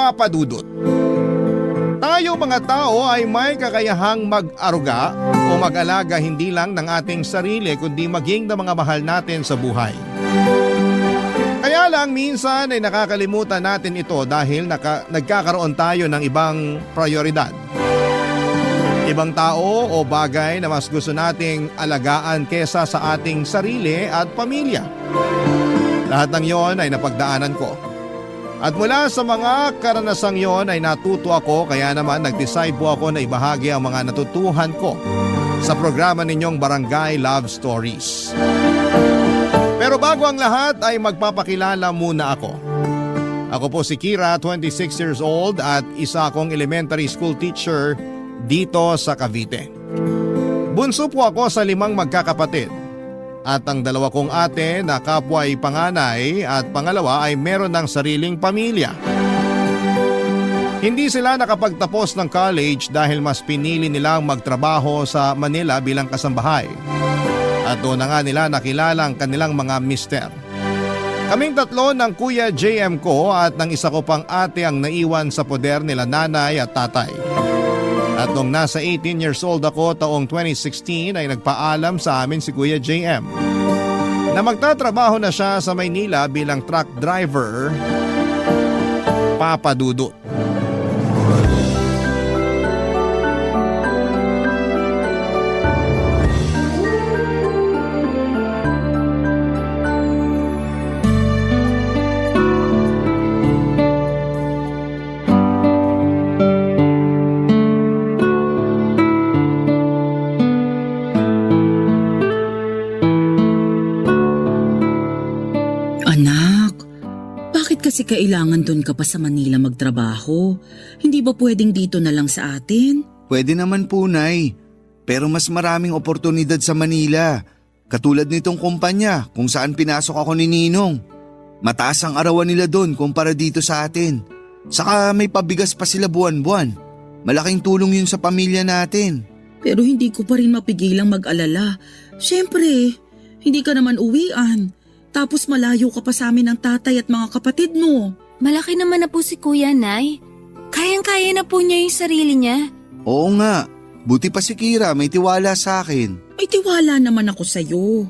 Papa Dudut. Tayo mga tao ay may kakayahang mag-aruga o mag-alaga hindi lang ng ating sarili kundi maging ng mga mahal natin sa buhay. Kaya lang minsan ay nakakalimutan natin ito dahil nagkakaroon tayo ng ibang prioridad. Ibang tao o bagay na mas gusto nating alagaan kesa sa ating sarili at pamilya. Lahat ng yon ay napagdaanan ko. At mula sa mga karanasang yon ay natuto ako kaya naman nag-decide po ako na ibahagi ang mga natutuhan ko sa programa ninyong Barangay Love Stories. Pero bago ang lahat ay magpapakilala muna ako. Ako po si Kira, 26 years old at isa akong elementary school teacher dito sa Cavite. Bunso po ako sa 5 magkakapatid. At ang 2 kong ate na kapwa ay panganay at pangalawa ay meron ng sariling pamilya. Hindi sila nakapagtapos ng college dahil mas pinili nilang magtrabaho sa Manila bilang kasambahay. At doon na nga nila nakilala ang kanilang mga mister. Kaming 3 ng Kuya JM ko at ng isa ko pang ate ang naiwan sa poder nila nanay at tatay. At nung nasa 18 years old ako taong 2016 ay nagpaalam sa amin si Kuya JM na magtatrabaho na siya sa Maynila bilang truck driver, Papa Dudut. Kasi kailangan doon ka pa sa Manila magtrabaho. Hindi ba pwedeng dito na lang sa atin? Pwede naman po, Nay. Pero mas maraming oportunidad sa Manila. Katulad nitong kumpanya kung saan pinasok ako ni Ninong. Mataas ang arawan nila doon kumpara dito sa atin. Saka may pabigas pa sila buwan-buwan. Malaking tulong yun sa pamilya natin. Pero hindi ko pa rin mapigilang mag-alala. Siyempre, hindi ka naman uwian. Tapos malayo ka pa sa amin ng tatay at mga kapatid mo. Malaki naman na po si Kuya, Nay. Kayang-kaya na po niya yung sarili niya. Oo nga. Buti pa si Kira, may tiwala sa akin. May tiwala naman ako sa'yo.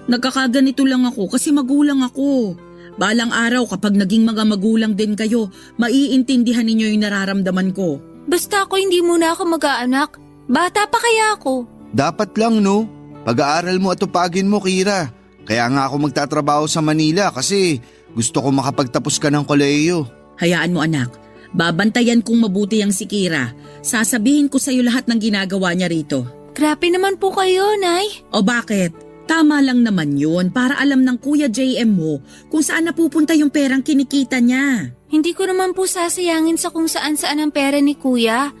Nagkakaganito lang ako kasi magulang ako. Balang araw kapag naging mga magulang din kayo, maiintindihan ninyo yung nararamdaman ko. Basta ako hindi muna ako mag-aanak. Bata pa kaya ako. Dapat lang, no? Pag-aaral mo at tupagin mo, Kira. Kaya nga ako magtatrabaho sa Manila kasi gusto ko makapagtapos ka ng kolehiyo. Hayaan mo anak, babantayan kong mabuti ang si Kira. Sasabihin ko sa'yo lahat ng ginagawa niya rito. Grabe naman po kayo, Nay. O bakit? Tama lang naman yun para alam ng Kuya JM mo kung saan napupunta yung perang kinikita niya. Hindi ko naman po sasayangin sa kung saan-saan ang pera ni Kuya.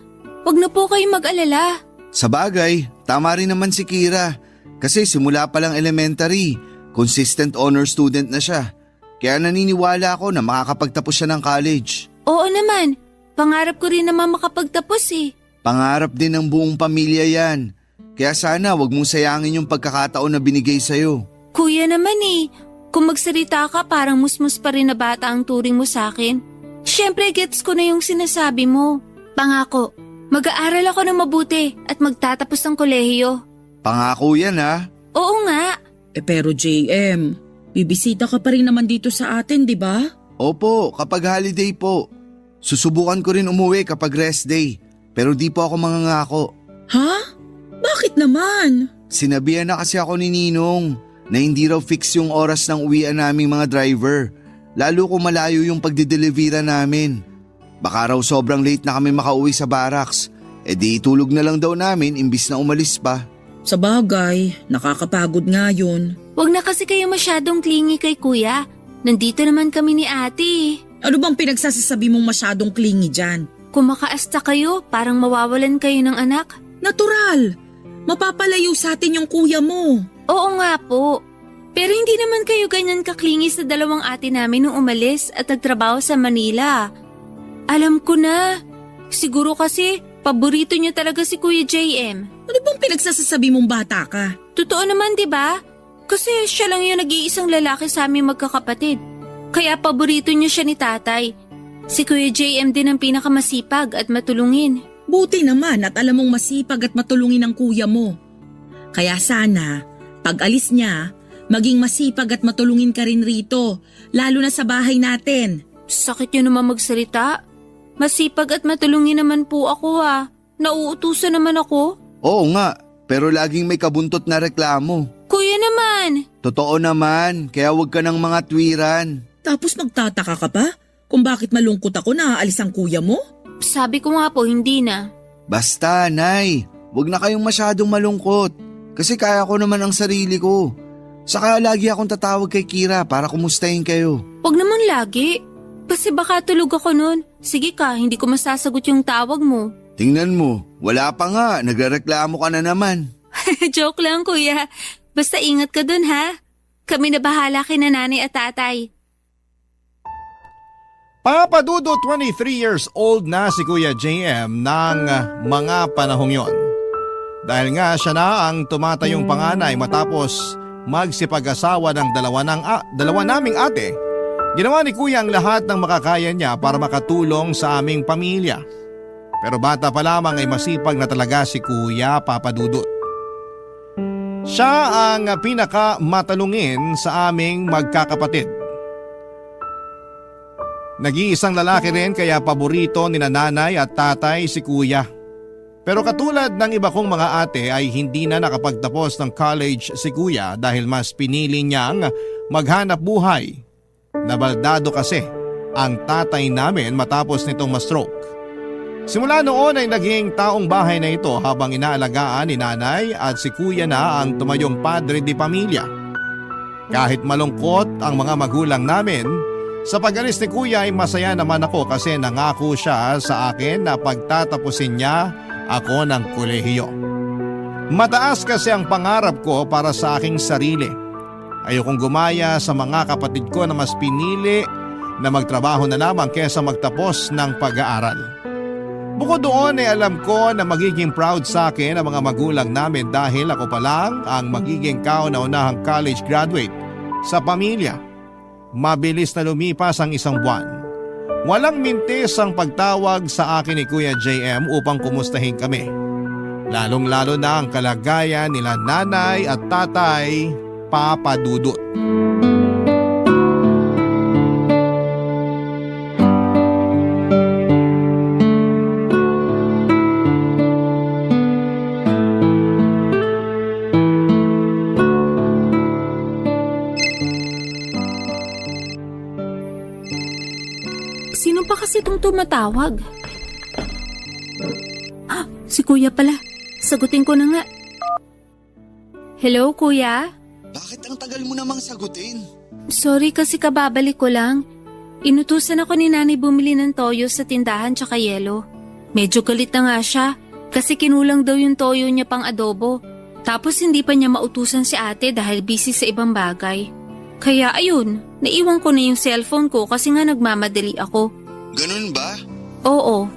Huwag na po kayong mag-alala. Sa bagay, tama rin naman si Kira. Kasi simula pa lang elementary, consistent honor student na siya. Kaya naniniwala ako na makakapagtapos siya ng college. Oo naman. Pangarap ko rin naman makapagtapos eh. Pangarap din ng buong pamilya yan. Kaya sana wag mong sayangin yung pagkakataon na binigay sa'yo. Kuya naman eh. Kung magsalita ka parang musmus pa rin na bata ang turing mo sa akin. Siyempre gets ko na yung sinasabi mo. Pangako, mag-aaral ako ng mabuti at magtatapos ng kolehiyo. Pangako yan ha? Oo nga. Pero JM, bibisita ka pa rin naman dito sa atin, di ba? Opo, kapag holiday po. Susubukan ko rin umuwi kapag rest day. Pero di po ako mangangako. Ha? Bakit naman? Sinabihan na kasi ako ni Ninong na hindi raw fix yung oras ng uwian naming mga driver. Lalo kung malayo yung pagdidelivera namin. Baka raw sobrang late na kami makauwi sa barracks. E di itulog na lang daw namin imbis na umalis pa. Sa bagay, nakakapagod nga yun. Huwag na kasi kayo masyadong clingy kay Kuya. Nandito naman kami ni Ate. Ano bang pinagsasasabi mong masyadong clingy dyan? Kung makaasta kayo, parang mawawalan kayo ng anak. Natural! Mapapalayo sa atin yung kuya mo. Oo nga po. Pero hindi naman kayo ganyan kaklingi sa 2 ate namin nung umalis at nagtrabaho sa Manila. Alam ko na. Siguro kasi paborito niyo talaga si Kuya JM. Ano bang pinagsasasabi mong bata ka? Totoo naman, di ba? Kasi siya lang yung nag-iisang lalaki sa aming magkakapatid. Kaya paborito niyo siya ni tatay. Si Kuya JM din ang pinakamasipag at matulungin. Buti naman at alam mong masipag at matulungin ang kuya mo. Kaya sana, pag alis niya, maging masipag at matulungin ka rin rito, lalo na sa bahay natin. Sakit niyo naman magsalita. Masipag at matulungin naman po ako Nauutusan naman ako. Oo nga, pero laging may kabuntot na reklamo. Kuya naman. Totoo naman, kaya huwag ka ng mga tuwiran. Tapos magtataka ka pa kung bakit malungkot ako na aalis ang kuya mo? Sabi ko nga po hindi na. Basta, Nay, huwag na kayong masyadong malungkot. Kasi kaya ko naman ang sarili ko. Saka lagi akong tatawag kay Kira para kumustahin kayo. Huwag naman lagi. Kasi baka tulog ako nun. Sige ka, hindi ko masasagot yung tawag mo. Tingnan mo, wala pa nga, nagrereklamo ka na naman. Joke lang kuya. Basta ingat ka dun ha. Kami na bahala kina nanay at tatay. Papa Dudut, 23 years old na si Kuya JM ng mga panahong yon. Dahil nga siya na ang tumatayong panganay matapos magsipag-asawa ng dalawa naming ate, ginawa ni Kuya ang lahat ng makakaya niya para makatulong sa aming pamilya. Pero bata pa lamang ay masipag na talaga si Kuya Papa Dudut. Siya ang pinakamatalungin sa aming magkakapatid. Nag-iisang lalaki rin kaya paborito ni nanay at tatay si Kuya. Pero katulad ng iba kong mga ate ay hindi na nakapagtapos ng college si Kuya dahil mas pinili niyang maghanap buhay. Nabaldado kasi ang tatay namin matapos nitong ma-stroke. Simula noon ay naging taong bahay na ito habang inaalagaan ni nanay at si Kuya na ang tumayong padre di pamilya. Kahit malungkot ang mga magulang namin, sa pag-alis ni Kuya ay masaya naman ako kasi nangako siya sa akin na pagtatapusin niya ako ng kolehiyo. Mataas kasi ang pangarap ko para sa aking sarili. Ayokong gumaya sa mga kapatid ko na mas pinili na magtrabaho na lamang kesa magtapos ng pag-aaral. Bukod doon ay alam ko na magiging proud sa akin ang mga magulang namin dahil ako pa lang ang magiging kauna-unahang college graduate sa pamilya. Mabilis na lumipas ang isang buwan. Walang mintis ang pagtawag sa akin ni Kuya JM upang kumustahin kami. Lalong-lalo na ang kalagayan nila nanay at tatay, Papa Dudut. Sino pa kasi itong tumatawag? Si Kuya pala. Sagutin ko na nga. Hello, Kuya? Bakit ang tagal mo namang sagutin? Sorry kasi kababalik ko lang. Inutusan ako ni Nanay bumili ng toyo sa tindahan tsaka yelo. Medyo galit na nga siya kasi kinulang daw yung toyo niya pang adobo. Tapos hindi pa niya mautusan si ate dahil busy sa ibang bagay. Kaya ayun, naiwan ko na yung cellphone ko kasi nga nagmamadali ako. Ganun ba? Oo.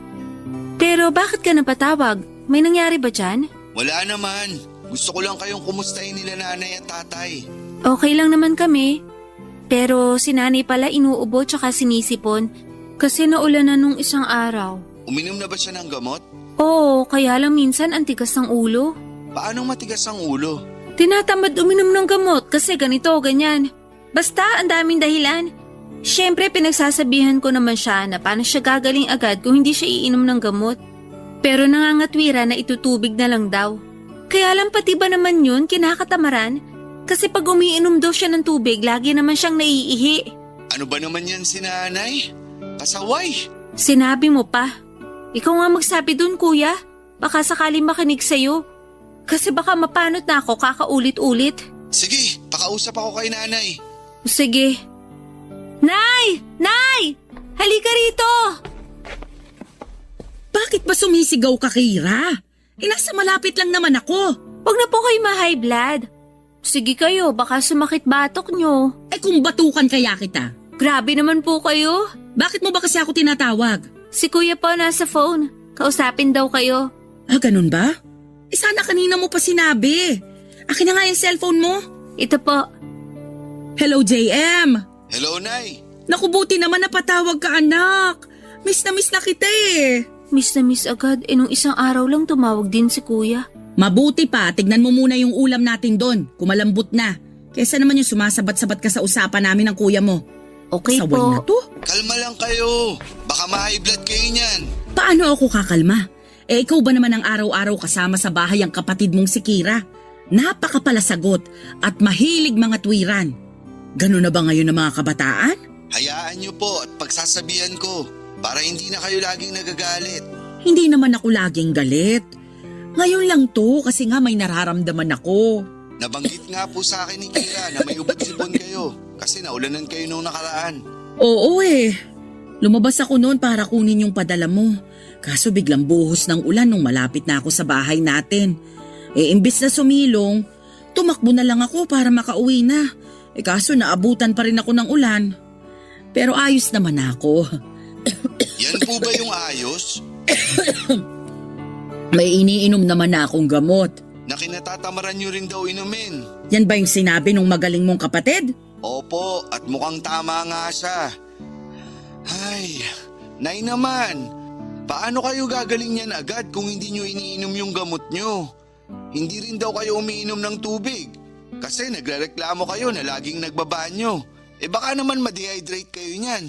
Pero bakit ka napatawag? May nangyari ba dyan? Wala naman. Gusto ko lang kayong kumustahin nila nanay at tatay. Okay lang naman kami. Pero si nanay pala inuubo tsaka sinisipon kasi naulan na nung isang araw. Uminom na ba siya ng gamot? Oo, kaya lang minsan ang tigas ng ulo. Paanong matigas ang ulo? Tinatamad uminom ng gamot kasi ganito, ganyan. Basta ang daming dahilan. Siyempre pinagsasabihan ko naman siya na paano siya gagaling agad kung hindi siya iinom ng gamot. Pero nangangatwira na itutubig na lang daw. Kaya lang pati ba naman yun kinakatamaran? Kasi pag umiinom daw siya ng tubig, lagi naman siyang naiihi. Ano ba naman yan si nanay? Pasaway! Sinabi mo pa. Ikaw nga magsabi dun, kuya. Baka sakaling makinig sa'yo. Kasi baka mapanot na ako kakaulit-ulit. Sige, pakausap ako kay nanay. Sige. Nay! Nay! Halika rito! Bakit ba sumisigaw ka, Kira? Nasa malapit lang naman ako. Huwag na po kayo ma-high blood. Sige kayo, baka sumakit batok nyo. Kung batukan kaya kita. Grabe naman po kayo. Bakit mo ba kasi ako tinatawag? Si kuya po nasa phone. Kausapin daw kayo. Ganun ba? Sana kanina mo pa sinabi. Akin na nga yung cellphone mo. Ito po. Hello, JM. Hello, Nay. Naku, buti naman napatawag ka, anak. Miss na kita eh. Miss na miss agad, nung isang araw lang tumawag din si kuya. Mabuti pa, tignan mo muna yung ulam natin doon, kumalambot na. Kesa naman yung sumasabat-sabat ka sa usapan namin ng kuya mo. Okay Saway po. na to. Kalma lang kayo. Baka ma-high blood kayo niyan. Paano ako kakalma? Ikaw ba naman ang araw-araw kasama sa bahay ang kapatid mong si Kira? Napakapalasagot at mahilig mga tuwiran. Ganun na ba ngayon ng mga kabataan? Hayaan niyo po at pagsasabihan ko para hindi na kayo laging nagagalit. Hindi naman ako laging galit. Ngayon lang to kasi nga may nararamdaman ako. Nabanggit nga po sa akin ni Kira na may ubod-sipon kayo kasi naulanan kayo nung nakaraan. Oo eh. Lumabas ako noon para kunin yung padala mo. Kaso biglang buhos ng ulan nung malapit na ako sa bahay natin. Imbis na sumilong, tumakbo na lang ako para makauwi na. Kaso naabutan pa rin ako ng ulan. Pero ayos naman ako. Yan po ba yung ayos? May iniinom naman na akong gamot. Na kinatatamaran nyo rin daw inumin. Yan ba yung sinabi nung magaling mong kapatid? Opo, at mukhang tama nga siya. Ay, Nay naman, paano kayo gagaling yan agad kung hindi nyo iniinom yung gamot nyo? Hindi rin daw kayo umiinom ng tubig kasi nagrereklamo kayo na laging nagbabanyo. Baka naman ma-dehydrate kayo niyan.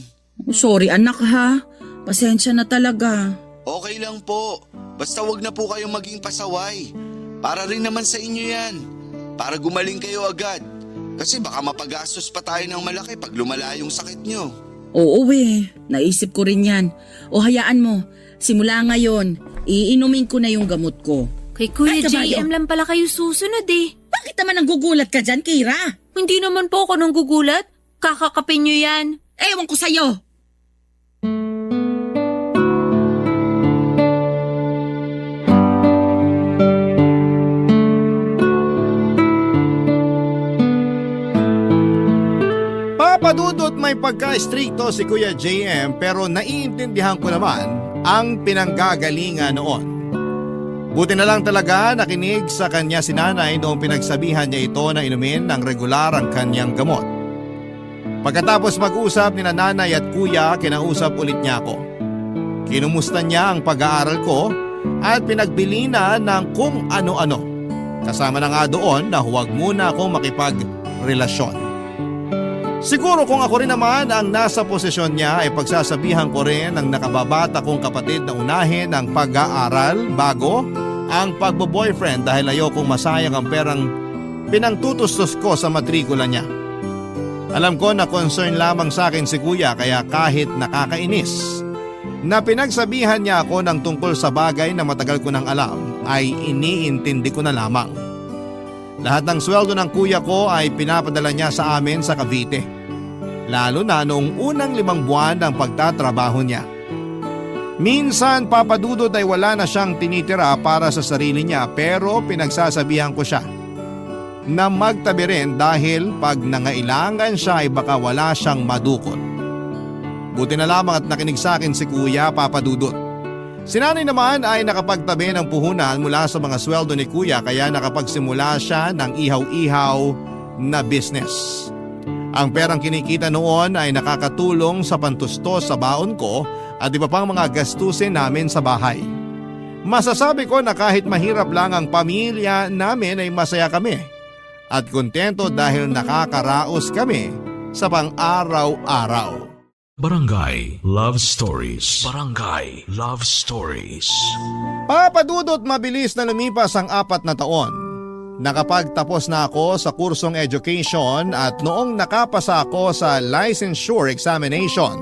Sorry anak ha. Pasensya na talaga. Okay lang po, basta wag na po kayong maging pasaway. Para rin naman sa inyo yan. Para gumaling kayo agad. Kasi baka mapagastos pa tayo ng malaki pag lumala yung sakit nyo. Oo naisip ko rin yan. O hayaan mo, simula ngayon, iinumin ko na yung gamot ko. Kay Kuya Ay, kabayo. JM lang pala kayo susunod eh. Bakit naman nanggugulat ka dyan, Kira? Hindi naman po ako nang gugulat. Kakakapin nyo yan. Ewan ko sa'yo. Papadudot may pagka-stricto si Kuya JM pero naiintindihan ko naman ang pinanggagalingan noon. Buti na lang talaga nakinig sa kanya si nanay noong pinagsabihan niya ito na inumin ng regular ang kanyang gamot. Pagkatapos mag-usap ni nanay at kuya, kinausap ulit niya ako. Kinumusta niya ang pag-aaral ko at pinagbili na ng kung ano-ano. Kasama na nga doon na huwag muna akong makipagrelasyon. Siguro kung ako rin naman ang nasa posisyon niya ay pagsasabihan ko rin ang nakababata kong kapatid na unahin ang pag-aaral bago ang pagbo-boyfriend dahil ayokong masayang ang perang pinangtutustos ko sa matrikula niya. Alam ko na concern lamang sa akin si kuya kaya kahit nakakainis na pinagsabihan niya ako ng tungkol sa bagay na matagal ko nang alam ay iniintindi ko na lamang. Lahat ng sweldo ng kuya ko ay pinapadala niya sa amin sa Cavite. Lalo na noong unang 5 buwan ng pagtatrabaho niya. Minsan papadudod ay wala na siyang tinitira para sa sarili niya pero pinagsasabihan ko siya na magtabi rin dahil pag nangailangan siya ay baka wala siyang madukot. Buti na lamang at nakinig sa akin si kuya papadudot. Si nanay naman ay nakapagtabi ng puhunan mula sa mga sweldo ni kuya kaya nakapagsimula siya ng ihaw-ihaw na business. Ang perang kinikita noon ay nakakatulong sa pantustos sa baon ko at iba pang mga gastusin namin sa bahay. Masasabi ko na kahit mahirap lang ang pamilya namin ay masaya kami at kontento dahil nakakaraos kami sa pang-araw-araw. Barangay Love Stories. Barangay Love Stories. Papadudot mabilis na lumipas ang 4 na taon. Nakapagtapos na ako sa kursong education at noong nakapasa ako sa licensure examination.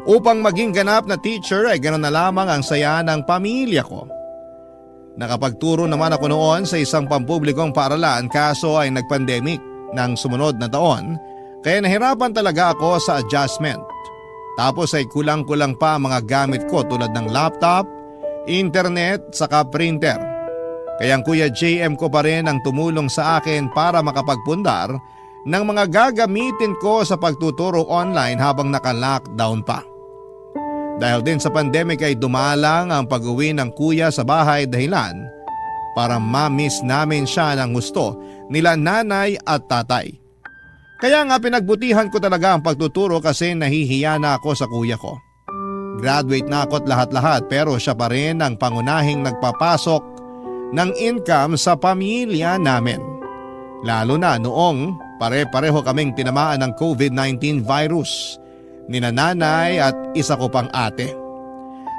Upang maging ganap na teacher ay ganoon na lamang ang saya ng pamilya ko. Nakapagturo naman ako noon sa isang pampublikong paaralan kaso ay nagpandemic ng sumunod na taon kaya nahirapan talaga ako sa adjustment. Tapos ay kulang-kulang pa ang mga gamit ko tulad ng laptop, internet, saka printer. Kaya ang Kuya JM ko pa rin ang tumulong sa akin para makapagpundar ng mga gagamitin ko sa pagtuturo online habang naka-lockdown pa. Dahil din sa pandemic ay dumalang ang pag-uwi ng kuya sa bahay dahilan para ma-miss namin siya ng gusto nila nanay at tatay. Kaya nga pinagbutihan ko talaga ang pagtuturo kasi nahihiya na ako sa kuya ko. Graduate na ako at lahat-lahat pero siya pa rin ang pangunahing nagpapasok ng income sa pamilya namin. Lalo na noong pare-pareho kaming tinamaan ng COVID-19 virus ni nanay at isa ko pang ate.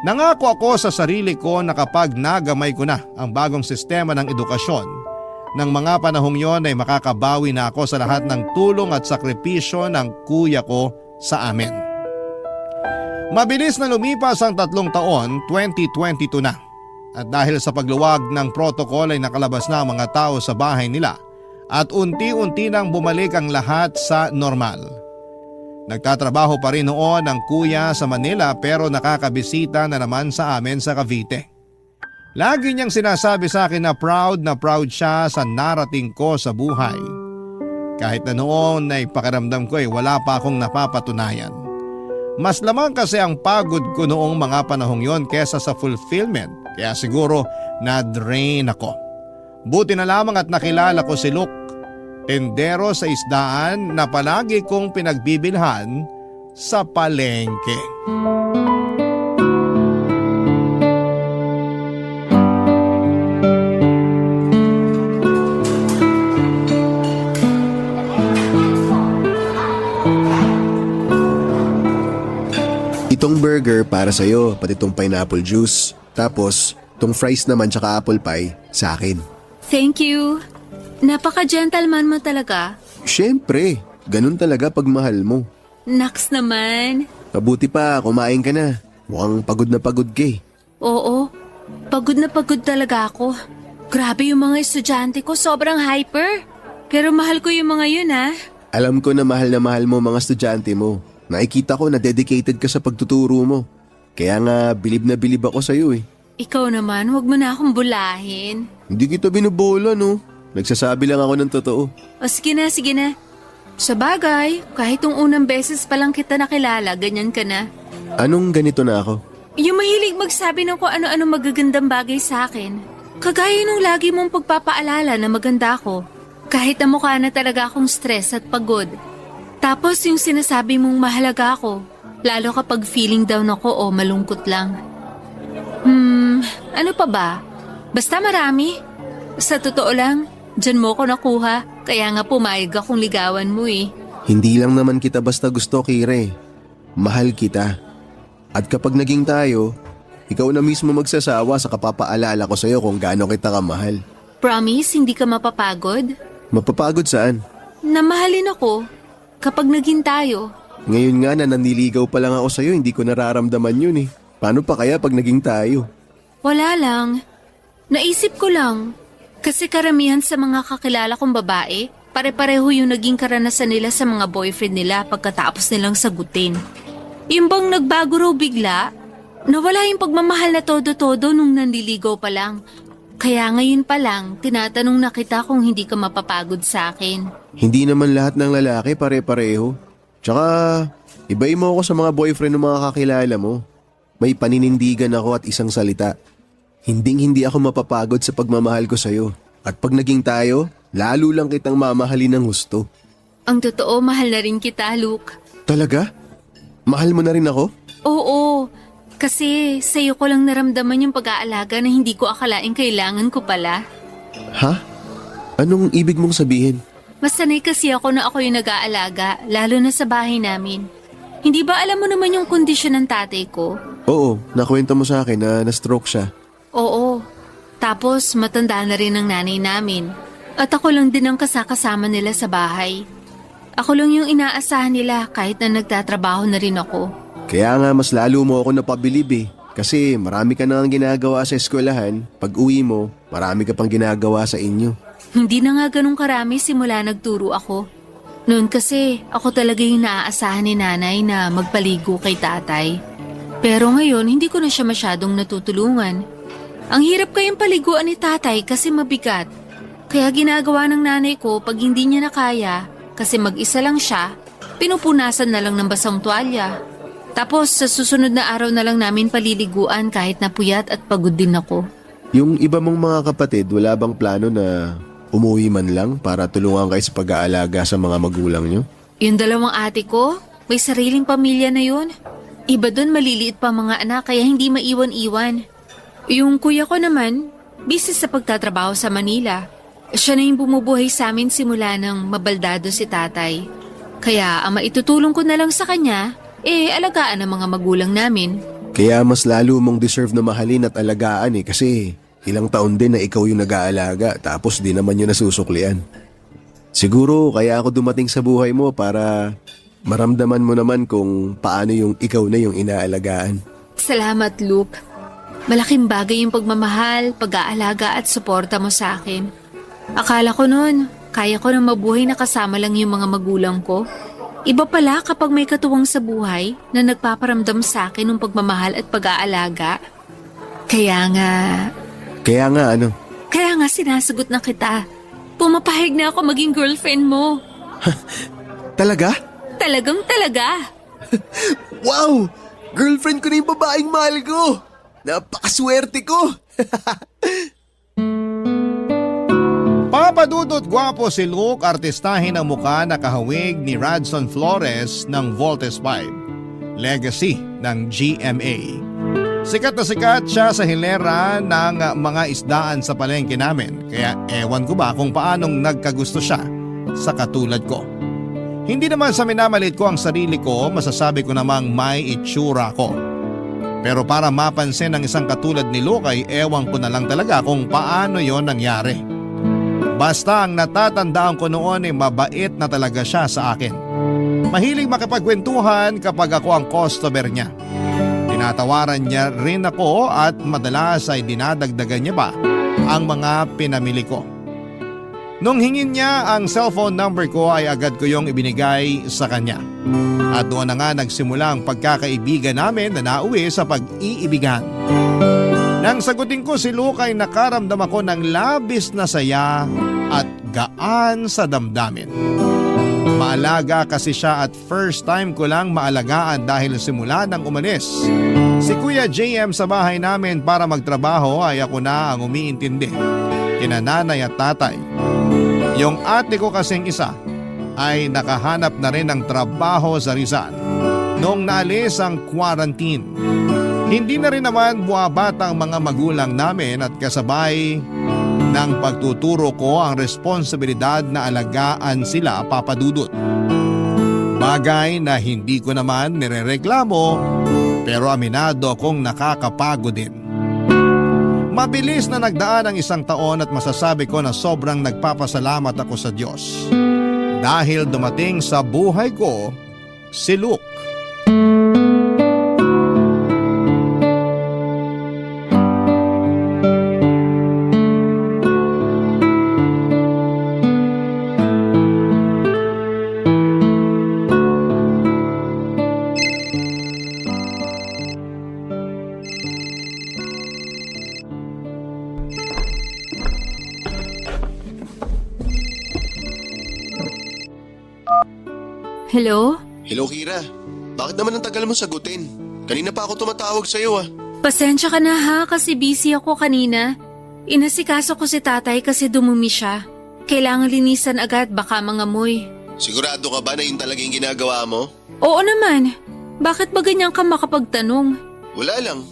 Nangako ako sa sarili ko na kapag nagamay ko na ang bagong sistema ng edukasyon, ng mga panahong yon ay makakabawi na ako sa lahat ng tulong at sakripisyo ng kuya ko sa amin. Mabilis na lumipas ang 3 taon, 2022 na. At dahil sa pagluwag ng protocol ay nakalabas na ang mga tao sa bahay nila at unti-unti nang bumalik ang lahat sa normal. Nagtatrabaho pa rin noon ang kuya sa Manila pero nakakabisita na naman sa amin sa Cavite. Lagi niyang sinasabi sa akin na proud siya sa narating ko sa buhay. Kahit na noon ay pakiramdam ko wala pa akong napapatunayan. Mas lamang kasi ang pagod ko noong mga panahong yon kesa sa fulfillment kaya siguro na-drain ako. Buti na lamang at nakilala ko si Luke. Tendero sa isdaan na palagi kong pinagbibilhan sa palengke. Itong burger para sa'yo, pati itong pineapple juice. Tapos, itong fries naman tsaka apple pie sa akin. Thank you. Napaka-gentleman mo talaga. Siyempre, ganun talaga pag mahal mo. Naks naman. Mabuti pa, kumain ka na. Mukhang pagod na pagod ka eh. Oo, pagod na pagod talaga ako. Grabe yung mga estudyante ko, sobrang hyper. Pero mahal ko yung mga yun Alam ko na mahal mo mga estudyante mo. Nakikita ko na dedicated ka sa pagtuturo mo. Kaya nga bilib na bilib ako sa'yo eh. Ikaw naman, wag mo na akong bulahin. Hindi kita binubola no. Nagsasabi lang ako ng totoo. O sige na. Sa bagay, kahit yung unang beses pa lang kita nakilala, ganyan ka na. Anong ganito na ako? Yung mahilig magsabi ng kung ano-ano magagandang bagay sa akin. Kagaya nung lagi mong pagpapaalala na maganda ako. Kahit na mukha na talaga akong stress at pagod. Tapos yung sinasabi mong mahalaga ako, lalo kapag feeling down ako o malungkot lang. Ano pa ba? Basta marami. Sa totoo lang, diyan mo ko nakuha, kaya nga pumayag akong ligawan mo eh. Hindi lang naman kita basta gusto, Kire. Mahal kita. At kapag naging tayo, ikaw na mismo magsasawa sa kapapaalala ko sa'yo kung gaano kita kamahal. Promise, hindi ka mapapagod? Mapapagod saan? Namahalin ako kapag naging tayo. Ngayon nga na naniligaw pa lang ako sa'yo, hindi ko nararamdaman yun eh. Paano pa kaya pag naging tayo? Wala lang. Naisip ko lang. Kasi karamihan sa mga kakilala kong babae, pare-pareho yung naging karanasan nila sa mga boyfriend nila pagkatapos nilang sagutin. Yung bang nagbago raw bigla, nawala yung pagmamahal na todo-todo nung nanliligaw pa lang. Kaya ngayon pa lang, tinatanong na kita kung hindi ka mapapagod sa akin. Hindi naman lahat ng lalaki pare-pareho. Tsaka, ibahin mo ako sa mga boyfriend ng mga kakilala mo. May paninindigan ako at isang salita. Hinding-hindi ako mapapagod sa pagmamahal ko sa'yo. At pag naging tayo, lalo lang kitang mamahalin ng gusto. Ang totoo, mahal na rin kita, Luke. Talaga? Mahal mo na rin ako? Oo, kasi sa'yo ko lang naramdaman yung pag-aalaga na hindi ko akalaing kailangan ko pala. Ha? Anong ibig mong sabihin? Mas sanay kasi ako na ako yung nag-aalaga, lalo na sa bahay namin. Hindi ba alam mo naman yung kondisyon ng tatay ko? Oo, nakwento mo sa akin na na-stroke siya. Oo. Tapos matanda na rin ang nanay namin. At ako lang din ang kasakasama nila sa bahay. Ako lang yung inaasahan nila kahit na nagtatrabaho na rin ako. Kaya nga mas lalo mo ako napabilib eh. Kasi marami ka nang ginagawa sa eskwelahan. Pag uwi mo, marami ka pang ginagawa sa inyo. Hindi na nga ganun karami simula nagturo ako. Noon kasi ako talaga yung naaasahan ni nanay na magpaligo kay tatay. Pero ngayon hindi ko na siya masyadong natutulungan. Ang hirap kayang paliguan ni tatay kasi mabigat. Kaya ginagawa ng nanay ko pag hindi niya na kaya, kasi mag-isa lang siya, pinupunasan na lang ng basang tuwalya. Tapos sa susunod na araw na lang namin paliliguan kahit napuyat at pagod din ako. Yung iba mong mga kapatid, wala bang plano na umuwi man lang para tulungan kayo sa pag-aalaga sa mga magulang nyo? Yung dalawang ate ko, may sariling pamilya na yun. Iba doon maliliit pa mga anak kaya hindi maiwan-iwan. Yung kuya ko naman, busy sa pagtatrabaho sa Manila. Siya na yung bumubuhay sa amin simula ng mabaldado si tatay. Kaya ang maitutulong ko na lang sa kanya, alagaan ang mga magulang namin. Kaya mas lalo mong deserve na mahalin at alagaan kasi ilang taon din na ikaw yung nag-aalaga tapos di naman yun nasusuklian. Siguro kaya ako dumating sa buhay mo para maramdaman mo naman kung paano yung ikaw na yung inaalagaan. Salamat, Luke. Malaking bagay yung pagmamahal, pag-aalaga at suporta mo sa akin. Akala ko noon, kaya ko na mabuhay na kasama lang yung mga magulang ko. Iba pala kapag may katuwang sa buhay na nagpaparamdam sa akin ng pagmamahal at pag-aalaga. Kaya nga sinasagot na kita. Pumapahig na ako maging girlfriend mo. Talaga? Talaga. Wow! Girlfriend ko na yung babaeng mahal ko! Napakaswerte ko! Papadudot gwapo si Luke, artistahin ang mukha na kahawig ni Radson Flores ng Voltes 5, legacy ng GMA. Sikat na sikat siya sa hilera ng mga isdaan sa palengke namin, kaya ewan ko ba kung paanong nagkagusto siya sa katulad ko. Hindi naman sa minamalit ko ang sarili ko, masasabi ko namang may itsura ko. Pero para mapansin ng isang katulad ni Luke ay ewan ko na lang talaga kung paano yon nangyari. Basta ang natatandaan ko noon ay mabait na talaga siya sa akin. Mahilig makipagkwentuhan kapag ako ang customer niya. Tinatawaran niya rin ako at madalas ay dinadagdagan niya pa ang mga pinamili ko. Nung hingin niya ang cellphone number ko ay agad ko yung ibinigay sa kanya. At doon na nga nagsimula ang pagkakaibigan namin na nauwi sa pag-iibigan. Nang sagutin ko si Luke ay nakaramdam ako ng labis na saya at gaan sa damdamin. Maalaga kasi siya at first time ko lang maalagaan dahil simula nang umalis si Kuya JM sa bahay namin para magtrabaho ay ako na ang umiintindi kina nanay at tatay. Yung ate ko kasing isa ay nakahanap na rin ng trabaho sa Rizal noong naalis ang quarantine. Hindi na rin naman buwabata ang mga magulang namin at kasabay ng pagtuturo ko ang responsibilidad na alagaan sila, papadudot. Bagay na hindi ko naman nirereklamo pero aminado akong nakakapagod din. Mabilis na nagdaan ang isang taon at masasabi ko na sobrang nagpapasalamat ako sa Diyos dahil dumating sa buhay ko si Luke. Hello? Hello, Kira. Bakit naman ang tagal mo sagutin? Kanina pa ako tumatawag sa'yo Pasensya ka na ha kasi busy ako kanina. Inasikaso ko si tatay kasi dumumi siya. Kailangan linisan agad baka mangamoy. Sigurado ka ba na yun talaga yung ginagawa mo? Oo naman. Bakit ba ganyan ka makapagtanong? Wala lang.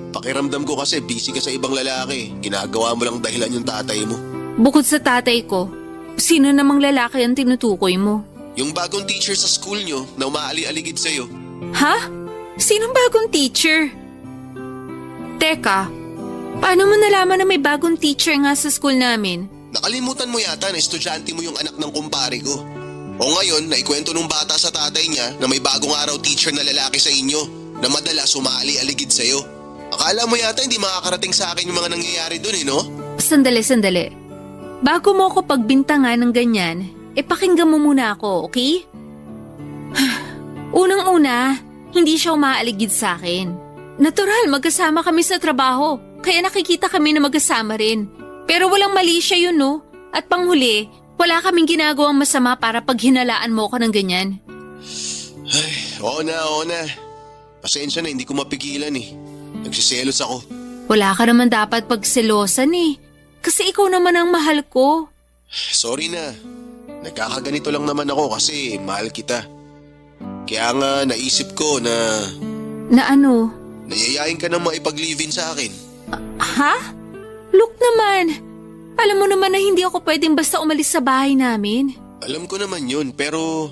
Pakiramdam ko kasi busy ka sa ibang lalaki. Ginagawa mo lang dahilan yung tatay mo. Bukod sa tatay ko, sino namang lalaki ang tinutukoy mo? Yung bagong teacher sa school nyo na umaali-aligid sa'yo. Ha? Sinong bagong teacher? Teka, paano mo nalaman na may bagong teacher nga sa school namin? Nakalimutan mo yata na estudyante mo yung anak ng kumpare ko. O ngayon, naikwento nung bata sa tatay niya na may bagong araw teacher na lalaki sa inyo na madalas umaali-aligid sa'yo. Akala mo yata hindi makakarating sa akin yung mga nangyayari dun no? Sandali. Bago mo ako pagbintangan ng ganyan, pakinggan mo muna ako, okay? Unang-una, hindi siya umaaligid sa akin. Natural, magkasama kami sa trabaho, kaya nakikita kami na magkasama rin. Pero walang mali siya yun, no? At panghuli, wala kaming ginagawang masama para paghinalaan mo ko ng ganyan. Ay, oo na. Pasensya na, hindi ko mapigilan Nagsiselos ako. Wala ka naman dapat pagselosan Kasi ikaw naman ang mahal ko. Sorry na. Nagkakaganito lang naman ako kasi mahal kita. Kaya nga naisip ko na... Na ano? Nayayain ka nang maipag-live-in sa akin. Ha? Look naman. Alam mo naman na hindi ako pwedeng basta umalis sa bahay namin. Alam ko naman yun, pero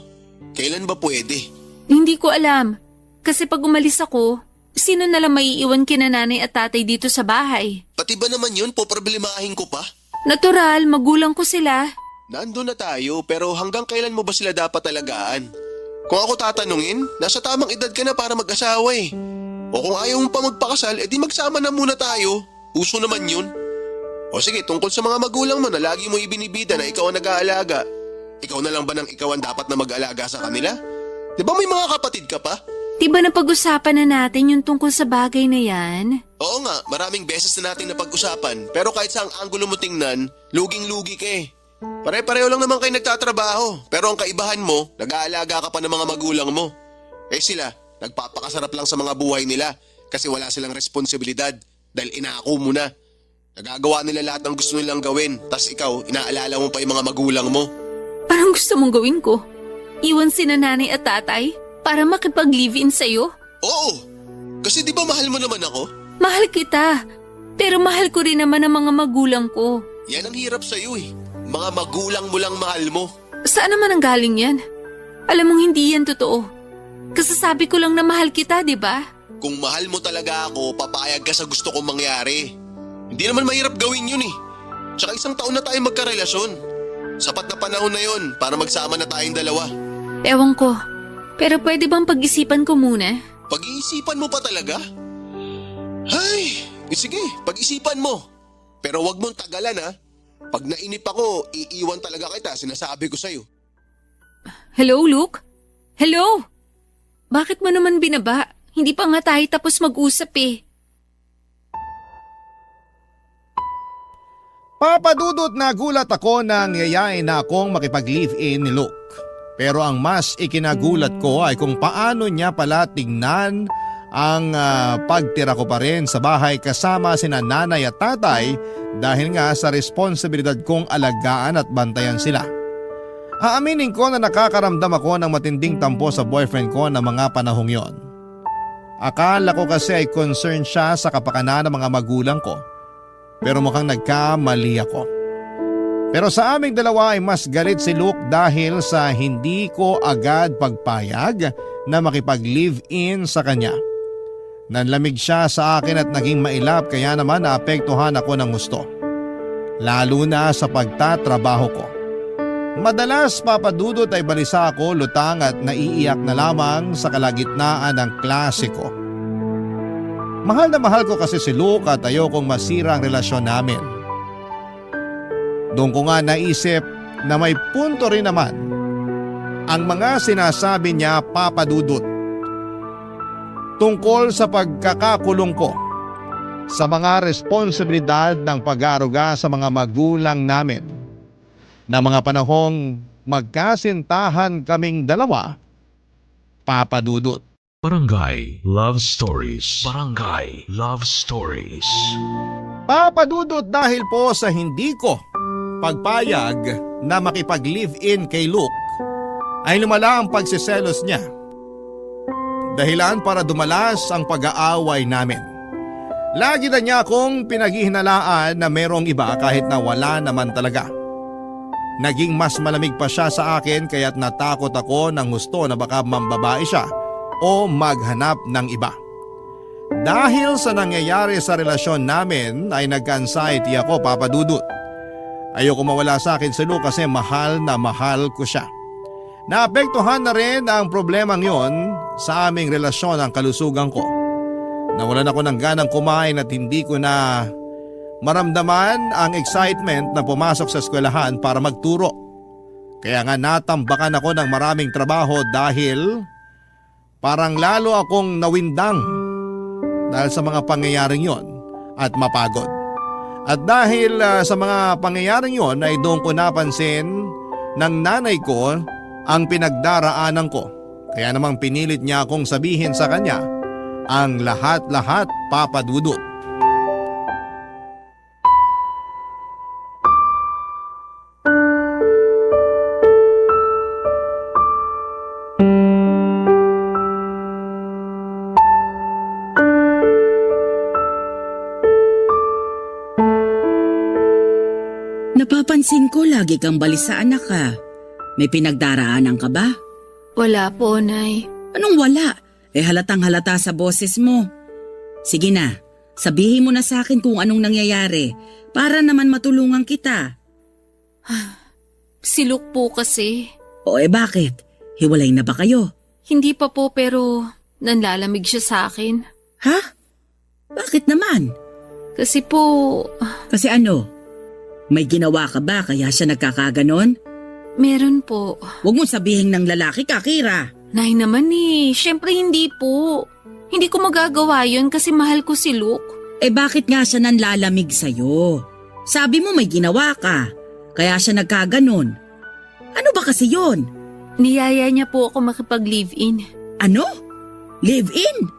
kailan ba pwede? Hindi ko alam. Kasi pag umalis ako, sino na lang maiiwan kina nanay at tatay dito sa bahay? Pati ba naman yun, poproblemahin ko pa? Natural, magulang ko sila. Nandun na tayo, pero hanggang kailan mo ba sila dapat alagaan? Kung ako tatanungin, nasa tamang edad ka na para mag-asawa eh. O kung ayaw mo pa magpakasal, edi magsama na muna tayo. Uso naman yun. O sige, tungkol sa mga magulang mo na lagi mo ibinibida na ikaw ang nag-aalaga. Ikaw na lang ba nang ikaw ang dapat na mag-alaga sa kanila? Di ba may mga kapatid ka pa? Di ba napag-usapan na natin yung tungkol sa bagay na yan? Oo nga, maraming beses na natin napag-usapan. Pero kahit saang anggulo mo tingnan, luging-lugi ka eh. Pare-pareho lang naman kayo nagtatrabaho. Pero ang kaibahan mo, nag-aalaga ka pa ng mga magulang mo. Eh sila, nagpapakasarap lang sa mga buhay nila kasi wala silang responsibilidad dahil inaako mo na. Nagagawa nila lahat ng gusto nilang gawin, tas ikaw, inaalala mo pa yung mga magulang mo. Parang gusto mong gawin ko. Iwan sina nanay at tatay para makipag-live-in sa'yo? Oo, kasi di ba mahal mo naman ako? Mahal kita. Pero mahal ko rin naman ang mga magulang ko. Yan ang hirap sa'yo eh. Mga magulang mo lang mahal mo. Saan naman ang galing yan? Alam mong hindi yan totoo. Kasasabi ko lang na mahal kita, di ba? Kung mahal mo talaga ako, papayag ka sa gusto kong mangyari. Hindi naman mahirap gawin yun eh. Tsaka 1 taon na tayo magkarelasyon. Sapat na panahon na yun para magsama na tayong dalawa. Ewan ko. Pero pwede bang pag-isipan ko muna? Pag-iisipan mo pa talaga? Ay, sige, pag-isipan mo. Pero wag mong tagalan ha. Pag nainip ako, iiwan talaga kita, sinasabi ko sa'yo. Hello, Luke? Hello? Bakit mo naman binaba? Hindi pa nga tayo tapos mag-usap eh. Papadudot na gulat ako nang yayain na akong makipag-live-in ni Luke. Pero ang mas ikinagulat ko ay kung paano niya pala tingnan ang pagtira ko pa rin sa bahay kasama sina nanay at tatay dahil nga sa responsibilidad kong alagaan at bantayan sila. Aaminin ko na nakakaramdam ako ng matinding tampo sa boyfriend ko ng mga panahong yon. Akala ko kasi ay concerned siya sa kapakanan ng mga magulang ko. Pero mukhang nagkamali ako. Pero sa aming dalawa ay mas galit si Luke dahil sa hindi ko agad pagpayag na makipag-live-in sa kanya. Nanlamig siya sa akin at naging mailap kaya naman naapektuhan ako ng gusto. Lalo na sa pagtatrabaho ko. Madalas papadudot ay balisa ako, lutang at naiiyak na lamang sa kalagitnaan ng klase ko. Mahal na mahal ko kasi si Luke at ayokong masira ang relasyon namin. Doon ko nga naisip na may punto rin naman ang mga sinasabi niya, Papa Dudut, tungkol sa pagkakakulong ko sa mga responsibilidad ng pag-aaruga sa mga magulang namin na mga panahong magkasintahan kaming dalawa, Papa Dudut. Barangay Love Stories. Barangay Love Stories. Papadudot dahil po sa hindi ko pagpayag na makipag-live-in kay Luke ay lumala ang pagsiselos niya. Dahilan para dumalas ang pag-aaway namin. Lagi na niya akong pinaghihinalaan na merong iba kahit na wala naman talaga. Naging mas malamig pa siya sa akin kaya't natakot ako ng gusto na baka mambabae siya o maghanap ng iba. Dahil sa nangyayari sa relasyon namin ay nagka-anxiety ako, Papa Dudut. Ayoko mawala sa akin si Luke kasi mahal na mahal ko siya. Naapektuhan na rin ang problemang yon sa aming relasyon ang kalusugan ko. Nawalan ako ng ganang kumain at hindi ko na maramdaman ang excitement na pumasok sa eskwelahan para magturo. Kaya nga natambakan ako ng maraming trabaho dahil parang lalo akong nawindang dahil sa mga pangyayaring yon at mapagod. At dahil sa mga pangyayaring yon ay doon ko napansin ng nanay ko ang pinagdaraanan ko. Kaya namang pinilit niya akong sabihin sa kanya ang lahat-lahat, Papa Dudut. Napapansin ko lagi kang balisa anak ka. May pinagdaraanan ka ba? Wala po, Nay. Anong wala? Halatang halata sa boses mo. Sige na, sabihin mo na sa akin kung anong nangyayari para naman matulungan kita. Si Luke po kasi. O bakit? Hiwalay na ba kayo? Hindi pa po pero nanlalamig siya sa akin. Ha? Bakit naman? Kasi po, Kasi ano? May ginawa ka ba kaya siya nagkakaganon? meron po. Huwag mo sabihin ng lalaki ka, Kira. Nay naman syempre hindi po. Hindi ko magagawa yun kasi mahal ko si Luke. Bakit nga siya nanlalamig sa'yo? Sabi mo may ginawa ka, kaya siya nagkaganon. Ano ba kasi yon? Niyaya niya po ako makipag-live-in. Ano? Live-in?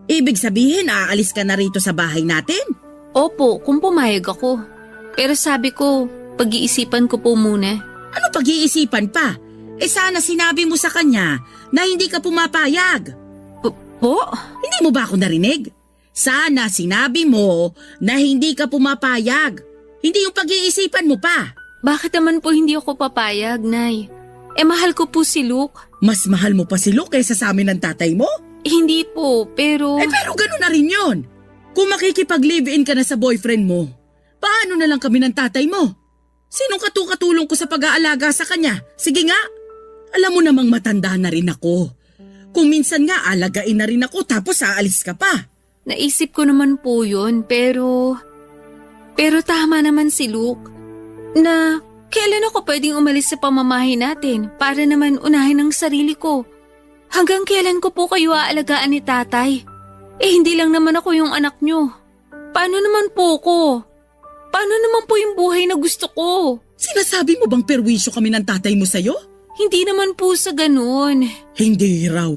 Ibig sabihin aalis ka na rito sa bahay natin? Opo, kung pumayag ako. Pero sabi ko, pag-iisipan ko po muna. Ano pag-iisipan pa? Sana sinabi mo sa kanya na hindi ka pumapayag. Po? Hindi mo ba ako narinig? Sana sinabi mo na hindi ka pumapayag. Hindi yung pag-iisipan mo pa. Bakit naman po hindi ako papayag, Nay? Mahal ko po si Luke. Mas mahal mo pa si Luke kaysa sa amin ng tatay mo? Hindi po, pero... Pero gano'n na rin yun. Kung makikipag-live-in ka na sa boyfriend mo, paano na lang kami ng tatay mo? Sinong katukatulong ko sa pag-aalaga sa kanya? Sige nga. Alam mo namang matanda na rin ako. Kung minsan nga alagain na rin ako tapos aalis ka pa. Naisip ko naman po yun, pero... Pero tama naman si Luke na kailan ako pwedeng umalis sa pamamahay natin para naman unahin ang sarili ko. Hanggang kailan ko po kayo aalagaan ni tatay? Hindi lang naman ako yung anak nyo. Paano naman po ko? Paano naman po yung buhay na gusto ko? Sinasabi mo bang perwisyo kami ng tatay mo sa'yo? Hindi naman po sa ganun. Hindi raw.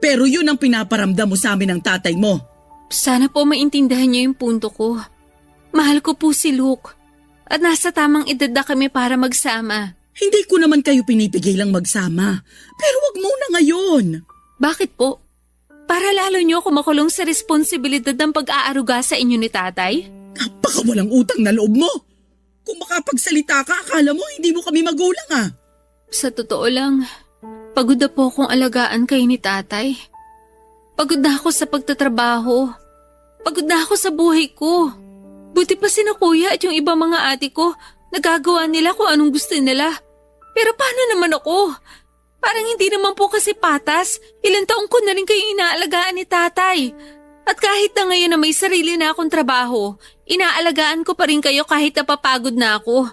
Pero yun ang pinaparamdam mo sa amin ng tatay mo. Sana po maintindihan niyo yung punto ko. Mahal ko po si Luke at nasa tamang edad na kami para magsama. Hindi ko naman kayo pinipigilang magsama. Pero wag muna ngayon. Bakit po? Para lalo niyo ako makulong sa responsibilidad ng pag-aaruga sa inyo ni tatay? Napakawalang utang na loob mo. Kung makapagsalita ka, akala mo hindi mo kami magulang ah. Sa totoo lang, pagod na po akong alagaan kayo ni tatay. Pagod na ako sa pagtatrabaho. Pagod na ako sa buhay ko. Buti pa sina kuya at yung ibang mga ate ko, nagagawa nila kung anong gusto nila. Pero paano naman ako? Parang hindi naman po kasi patas. Ilang taong ko na rin kayo inaalagaan ni tatay. At kahit na ngayon na may sarili na akong trabaho, inaalagaan ko pa rin kayo kahit napapagod na ako.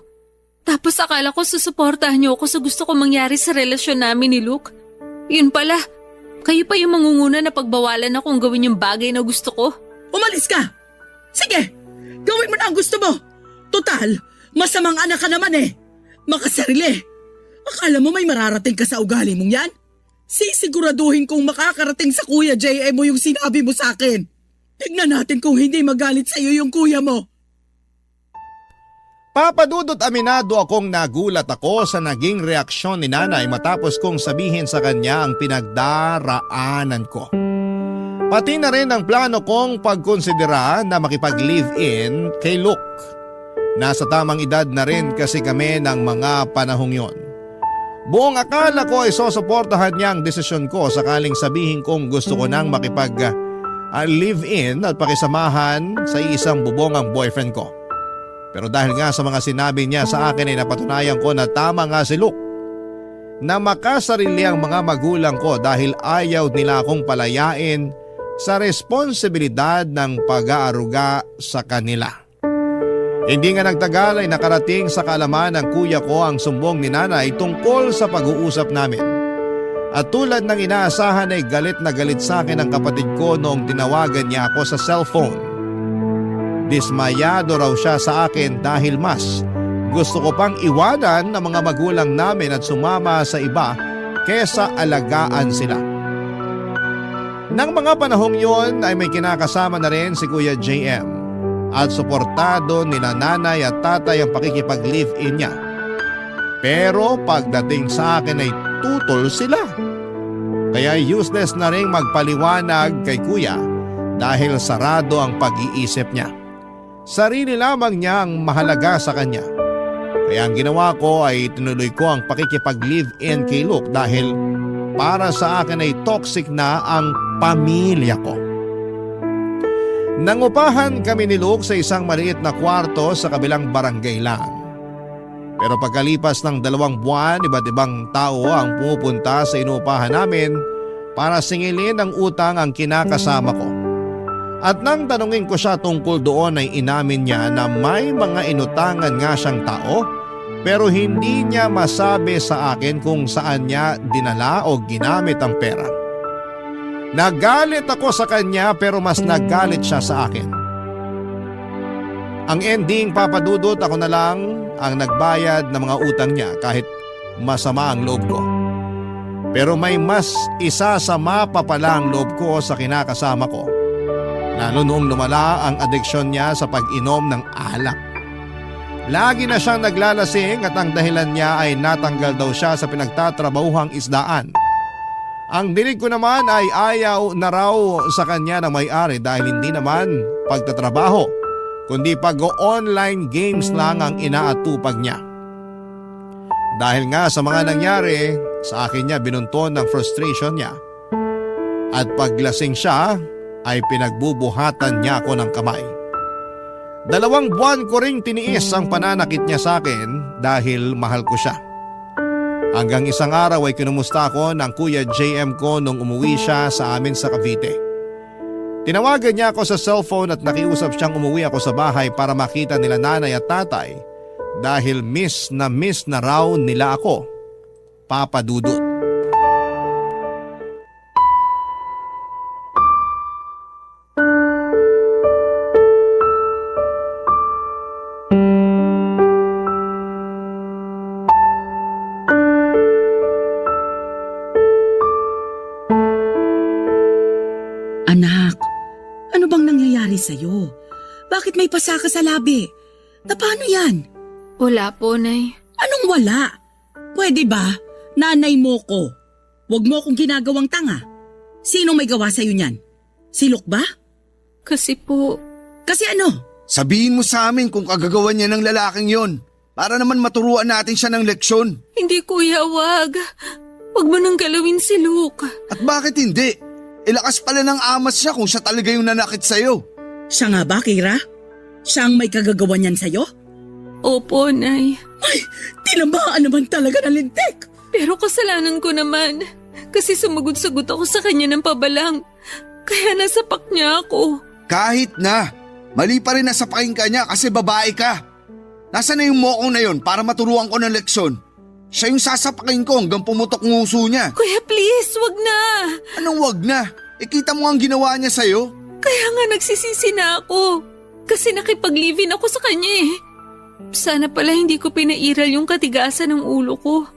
Tapos akala ko susuportahan niyo ako sa gusto ko mangyari sa relasyon namin ni Luke. Yun pala, kayo pa yung mangunguna na pagbawalan akong gawin yung bagay na gusto ko. Umalis ka! Sige! Gawin mo na ang gusto mo! Total, masamang anak ka naman eh! Makasarili! Akala mo may mararating ka sa ugali mong yan? Sisiguraduhin kong makakarating sa Kuya JM mo yung sinabi mo sa akin. Tignan natin kung hindi magalit sa iyo yung kuya mo. Papadudot aminado akong nagulat ako sa naging reaksyon ni nanay matapos kong sabihin sa kanya ang pinagdaraanan ko. Pati na rin ang plano kong pagkonsidera na makipag-live-in kay Luke. Nasa tamang edad na rin kasi kami ng mga panahong yon. Buong akala ko ay sosuportahan niya ang desisyon ko sakaling sabihin kong gusto ko nang makipag-live-in at pakisamahan sa isang bubong ang boyfriend ko. Pero dahil nga sa mga sinabi niya sa akin ay napatunayan ko na tama nga si Luke. Na makasarili ang mga magulang ko dahil ayaw nila akong palayain sa responsibilidad ng pag-aaruga sa kanila. Hindi nga nagtagal ay nakarating sa kaalaman ng kuya ko ang sumbong ni nanay tungkol sa pag-uusap namin. At tulad ng inaasahan ay galit na galit sa akin ang kapatid ko noong tinawagan niya ako sa cellphone. Dismayado raw siya sa akin dahil mas gusto ko pang iwanan ng mga magulang namin at sumama sa iba kesa alagaan sila. Nang mga panahong yon ay may kinakasama na rin si Kuya JM at suportado nila nanay at tatay ang pakikipag-live-in niya. Pero pagdating sa akin ay tutol sila. Kaya useless na rin magpaliwanag kay Kuya dahil sarado ang pag-iisip niya. Sarili lamang niya ang mahalaga sa kanya. Kaya ang ginawa ko ay tinuloy ko ang pakikipag-live-in kay Luke dahil para sa akin ay toxic na ang pamilya ko. Nangupahan kami ni Luke sa isang maliit na kwarto sa kabilang barangay lang. Pero pagkalipas ng 2 buwan, iba't ibang tao ang pumupunta sa inuupahan namin para singilin ng utang ang kinakasama ko. At nang tanungin ko siya tungkol doon ay inamin niya na may mga inutangan nga siyang tao pero hindi niya masabi sa akin kung saan niya dinala o ginamit ang pera. Nagalit ako sa kanya pero mas nagalit siya sa akin. Ang ending, Papa Dudut, ako na lang ang nagbayad ng mga utang niya kahit masama ang loob ko. Pero may mas isasama pa pala ang loob ko sa kinakasama ko. Lalo noong lumala ang adeksyon niya sa pag-inom ng alak. Lagi na siyang naglalasing at ang dahilan niya ay natanggal daw siya sa pinagtatrabahuhang isdaan. Ang dinig ko naman ay ayaw na raw sa kanya ng may-ari dahil hindi naman pagtatrabaho, kundi pag-online games lang ang inaatupag niya. Dahil nga sa mga nangyari, sa akin niya binunton ng frustration niya. At paglasing siya, ay pinagbubuhatan niya ako ng kamay. 2 buwan ko ring tiniis ang pananakit niya sa akin dahil mahal ko siya. Hanggang isang araw ay kinumusta ako ng Kuya JM ko nung umuwi siya sa amin sa Cavite. Tinawagan niya ako sa cellphone at nakiusap siyang umuwi ako sa bahay para makita nila nanay at tatay dahil miss na raw nila ako, Papa Dudut. Anak, ano bang nangyayari sa'yo? Bakit may pasa ka sa labi? Na paano yan? Wala po, Nay. Anong wala? Pwede ba? Nanay mo ko. Huwag mo akong ginagawang tanga. Sinong may gawa sa'yo niyan? Si Luke ba? Kasi po, Kasi ano? Sabihin mo sa amin kung kagagawan niya ng lalaking yon para naman maturuan natin siya ng leksyon. hindi kuya, wag. Wag mo nang galawin si Luke. At bakit hindi? Ilakas pala ng amas siya kung siya talaga yung nanakit sa'yo. Siya nga ba, Kira? Siya ang may kagagawa niyan sa'yo? Opo, Nay. Ay, tinamaan naman talaga ng lintik. Pero kasalanan ko naman. Kasi sumagot-sagot ako sa kanya ng pabalang. Kaya nasapak niya ako. Kahit na, mali pa rin nasapakin ka niya kasi babae ka. Nasaan na yung mokong na yon para maturuan ko ng leksyon? Siya yung sasapakin ko hanggang pumutok ng uso niya. Kuya, please, wag na. Anong wag na? Kita mo ang ginawa niya sa'yo? Kaya nga nagsisisi na ako. Kasi nakipag-live-in ako sa kanya eh. Sana pala hindi ko pinairal yung katigasan ng ulo ko.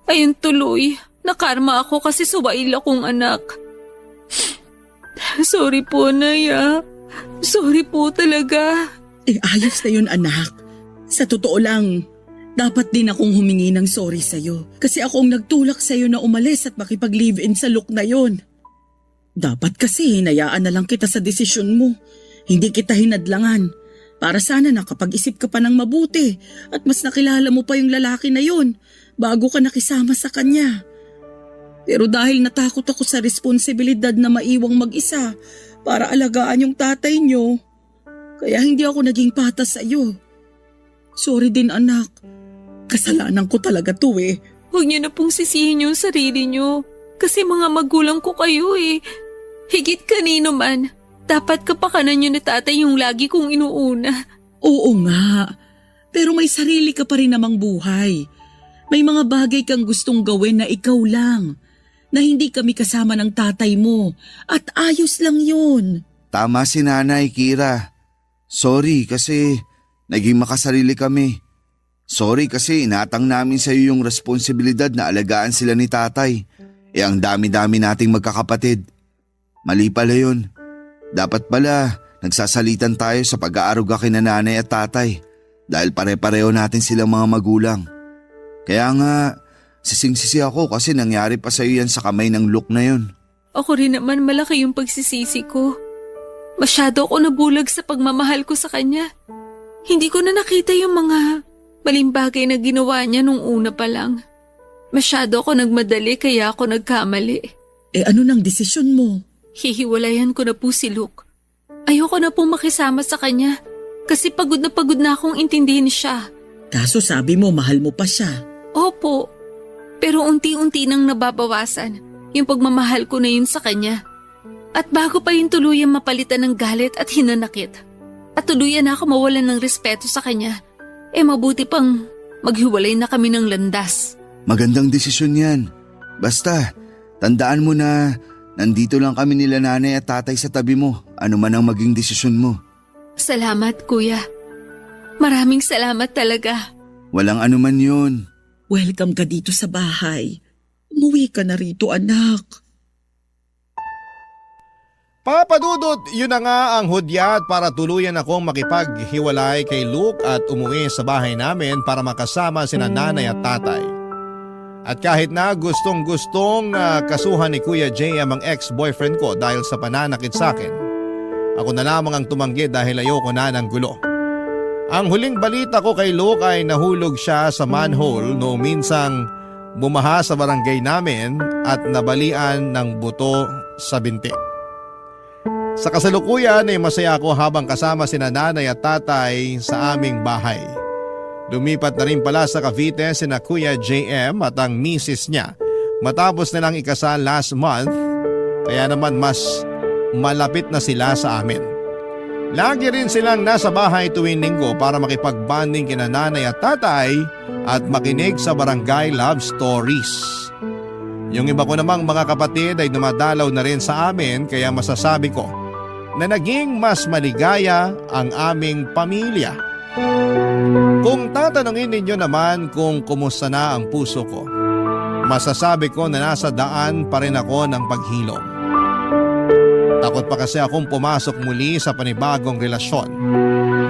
Ayun tuloy, nakarma ako kasi suwail akong anak. Sorry po, Naya. Sorry po talaga. Ayos na yun, anak. Sa totoo lang, dapat din akong humingi ng sorry sa'yo. Kasi ako ang nagtulak sa'yo na umalis at makipag-live-in sa Luke na yon. Dapat kasi hinayaan na lang kita sa desisyon mo. Hindi kita hinadlangan. Para sana nakapag-isip ka pa ng mabuti at mas nakilala mo pa yung lalaki na yon bago ka nakisama sa kanya. Pero dahil natakot ako sa responsibilidad na maiwang mag-isa para alagaan yung tatay nyo, kaya hindi ako naging patas sa iyo. Sorry din, anak. Kasalanan ko talaga to eh. Huwag niyo na pong sisihin yung sarili niyo. Kasi mga magulang ko kayo eh. Higit kanino man, dapat kapakanan niyo na tatay yung lagi kong inuuna. Oo nga, pero may sarili ka pa rin namang buhay. May mga bagay kang gustong gawin na ikaw lang, na hindi kami kasama ng tatay mo, at ayos lang yun. Tama si Nanay, Kira. Sorry kasi naging makasarili kami. Sorry kasi inatang namin sa iyo yung responsibilidad na alagaan sila ni tatay. Ang dami-dami nating magkakapatid. Mali pala yun. Dapat pala nagsasalitan tayo sa pag-aaruga kina nanay at tatay dahil pare-pareho natin silang mga magulang. Kaya nga, sising-sisi ako kasi nangyari pa sa iyo yan sa kamay ng Luke na yun. Ako rin naman malaki yung pagsisisi ko. Masyado ako nabulag sa pagmamahal ko sa kanya. Hindi ko na nakita yung mga Maling bagay na ginawa niya nung una pa lang. Masyado ako nagmadali kaya ako nagkamali. Ano nang desisyon mo? Hihiwalayan ko na po si Luke. Ayoko na pong makisama sa kanya kasi pagod na akong intindihin siya. Kaso sabi mo mahal mo pa siya. Opo, pero unti-unti nang nababawasan yung pagmamahal ko na yun sa kanya. At bago pa yung tuluyang mapalitan ng galit at hinanakit at tuluyan na ako mawalan ng respeto sa kanya, mabuti pang maghiwalay na kami ng landas. Magandang desisyon yan. Basta, tandaan mo na nandito lang kami nila nanay at tatay sa tabi mo, ano man ang maging desisyon mo. Salamat, Kuya. Maraming salamat talaga. Walang anuman yun. Welcome ka dito sa bahay. Umuwi ka na rito, anak. Papadudot, yun na nga ang hudyat para tuluyan akong makipaghiwalay kay Luke at umuwi sa bahay namin para makasama sina nanay at tatay. At kahit na gustong-gustong kasuhan ni Kuya JM ang ex-boyfriend ko dahil sa pananakit sa akin, ako na lamang ang tumanggi dahil ayoko na ng gulo. Ang huling balita ko kay Luke ay nahulog siya sa manhole noong minsang bumaha sa barangay namin at nabalian ng buto sa binti. Sa kasalukuyan ay masaya ako habang kasama sina nanay at tatay sa aming bahay. Lumipat na rin pala sa Cavite sina Kuya JM at ang misis niya matapos nilang ikasal last month, kaya naman mas malapit na sila sa amin. Lagi rin silang nasa bahay tuwing linggo para makipagbanding kina nanay at tatay at makinig sa barangay love stories. Yung iba ko namang mga kapatid ay dumadalaw na rin sa amin kaya masasabi ko na naging mas maligaya ang aming pamilya. Kung tatanungin ninyo naman kung kumusta na ang puso ko, masasabi ko na nasa daan pa rin ako ng paghilom. Takot pa kasi akong pumasok muli sa panibagong relasyon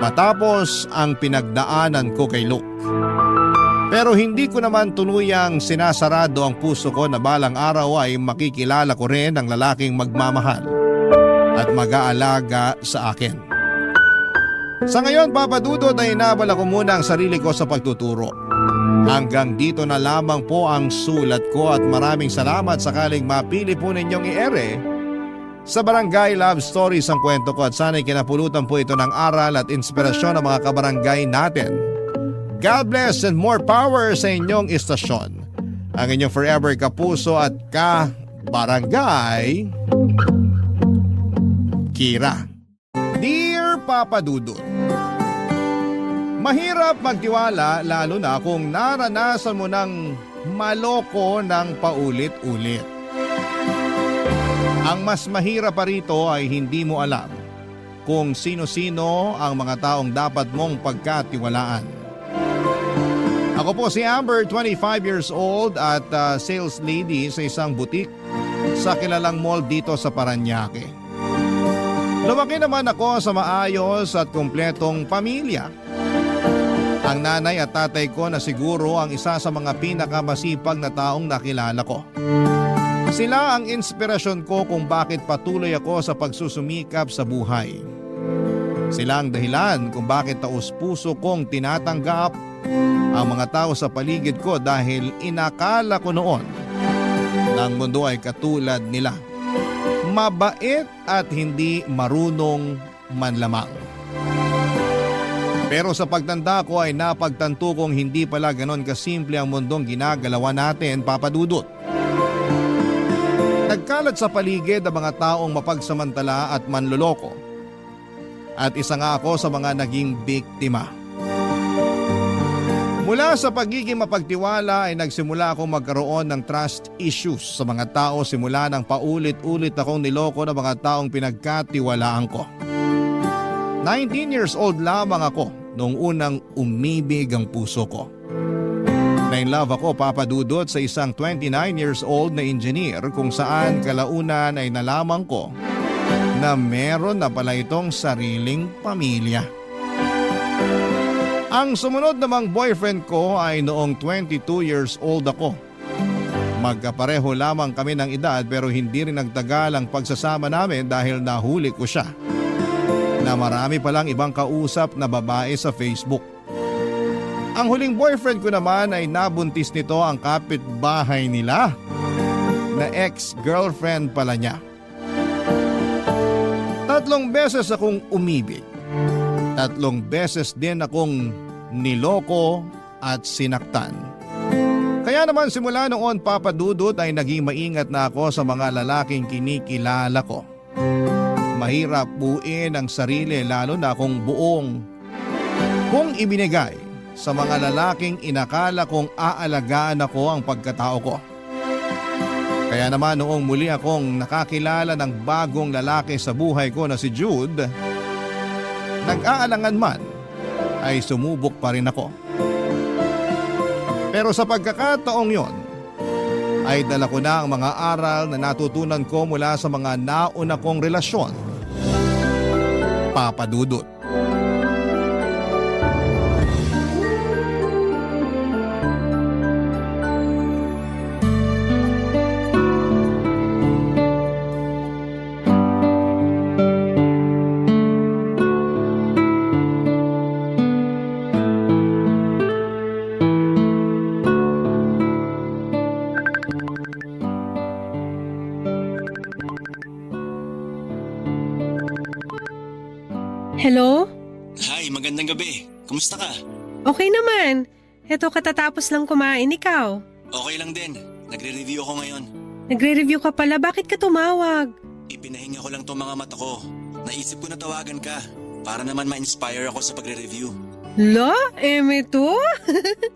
matapos ang pinagdaanan ko kay Luke. Pero hindi ko naman tuluyang sinasarado ang puso ko na balang araw ay makikilala ko rin ang lalaking magmamahal at mag-aalaga sa akin. Sa ngayon, Papadudot, ay inabala ko muna ang sarili ko sa pagtuturo. Hanggang dito na lamang po ang sulat ko at maraming salamat sakaling mapili po ninyong i-ere sa Barangay Love Stories ang kwento ko at sana'y kinapulutan po ito ng aral at inspirasyon ng mga kabarangay natin. God bless and more power sa inyong istasyon. Ang inyong forever kapuso at ka-barangay, Kira. Dear Papa Dudut, mahirap magtiwala lalo na kung naranasan mo ng maloko ng paulit-ulit. Ang mas mahirap pa rito ay hindi mo alam kung sino-sino ang mga taong dapat mong pagkatiwalaan. Ako po si Amber, 25 years old at sales lady sa isang butik sa kilalang mall dito sa Parañaque. Lumaki naman ako sa maayos at kumpletong pamilya. Ang nanay at tatay ko na siguro ang isa sa mga pinakamasipag na taong nakilala ko. Sila ang inspirasyon ko kung bakit patuloy ako sa pagsusumikap sa buhay. Sila ang dahilan kung bakit taus-puso kong tinatanggap ang mga tao sa paligid ko dahil inakala ko noon na ang mundo ay katulad nila. Mabait at hindi marunong manlamang. Pero sa pagtanda ko ay napagtanto kong hindi pala ganon kasimple ang mundong ginagalawan natin, Papa Dudut. Nagkalat sa paligid ang mga taong mapagsamantala at manloloko. At isa nga ako sa mga naging biktima. Mula sa pagiging mapagtiwala ay nagsimula akong magkaroon ng trust issues sa mga tao simula nang paulit-ulit akong niloko ng mga taong pinagkatiwalaan ko. 19 years old lamang ako noong unang umibig ang puso ko. Na-in-love ako, Papa Dudut, sa isang 29 years old na engineer kung saan kalaunan ay nalaman ko na meron na pala itong sariling pamilya. Ang sumunod namang boyfriend ko ay noong 22 years old ako. Magkapareho lamang kami ng edad pero hindi rin nagtagal ang pagsasama namin dahil nahuli ko siya na marami palang ibang kausap na babae sa Facebook. Ang huling boyfriend ko naman ay nabuntis nito ang kapitbahay nila na ex-girlfriend pala niya. 3 beses akong umibig. 3 beses din akong niloko at sinaktan. Kaya naman simula noon, Papa Dudut, ay naging maingat na ako sa mga lalaking kinikilala ko. Mahirap buuin ang sarili lalo na kung ibinigay sa mga lalaking inakala kong aalagaan ako ang pagkatao ko. Kaya naman noong muli akong nakakilala ng bagong lalaki sa buhay ko na si Jude, nag-aalangan man ay sumubok pa rin ako. Pero sa pagkakataong yon, ay dala ko na ang mga aral na natutunan ko mula sa mga nauna kong relasyon. Papa Dudut. Hello? Hi, magandang gabi. Kumusta ka? Okay naman. Heto katatapos lang kumain, ikaw. Okay lang din. Nagre-review ako ngayon. Nagre-review ka pala, bakit ka tumawag? Ipinahinga ko lang tong mga mata ko. Naisip ko na tawagan ka para naman ma-inspire ako sa pagre-review. La, eme to?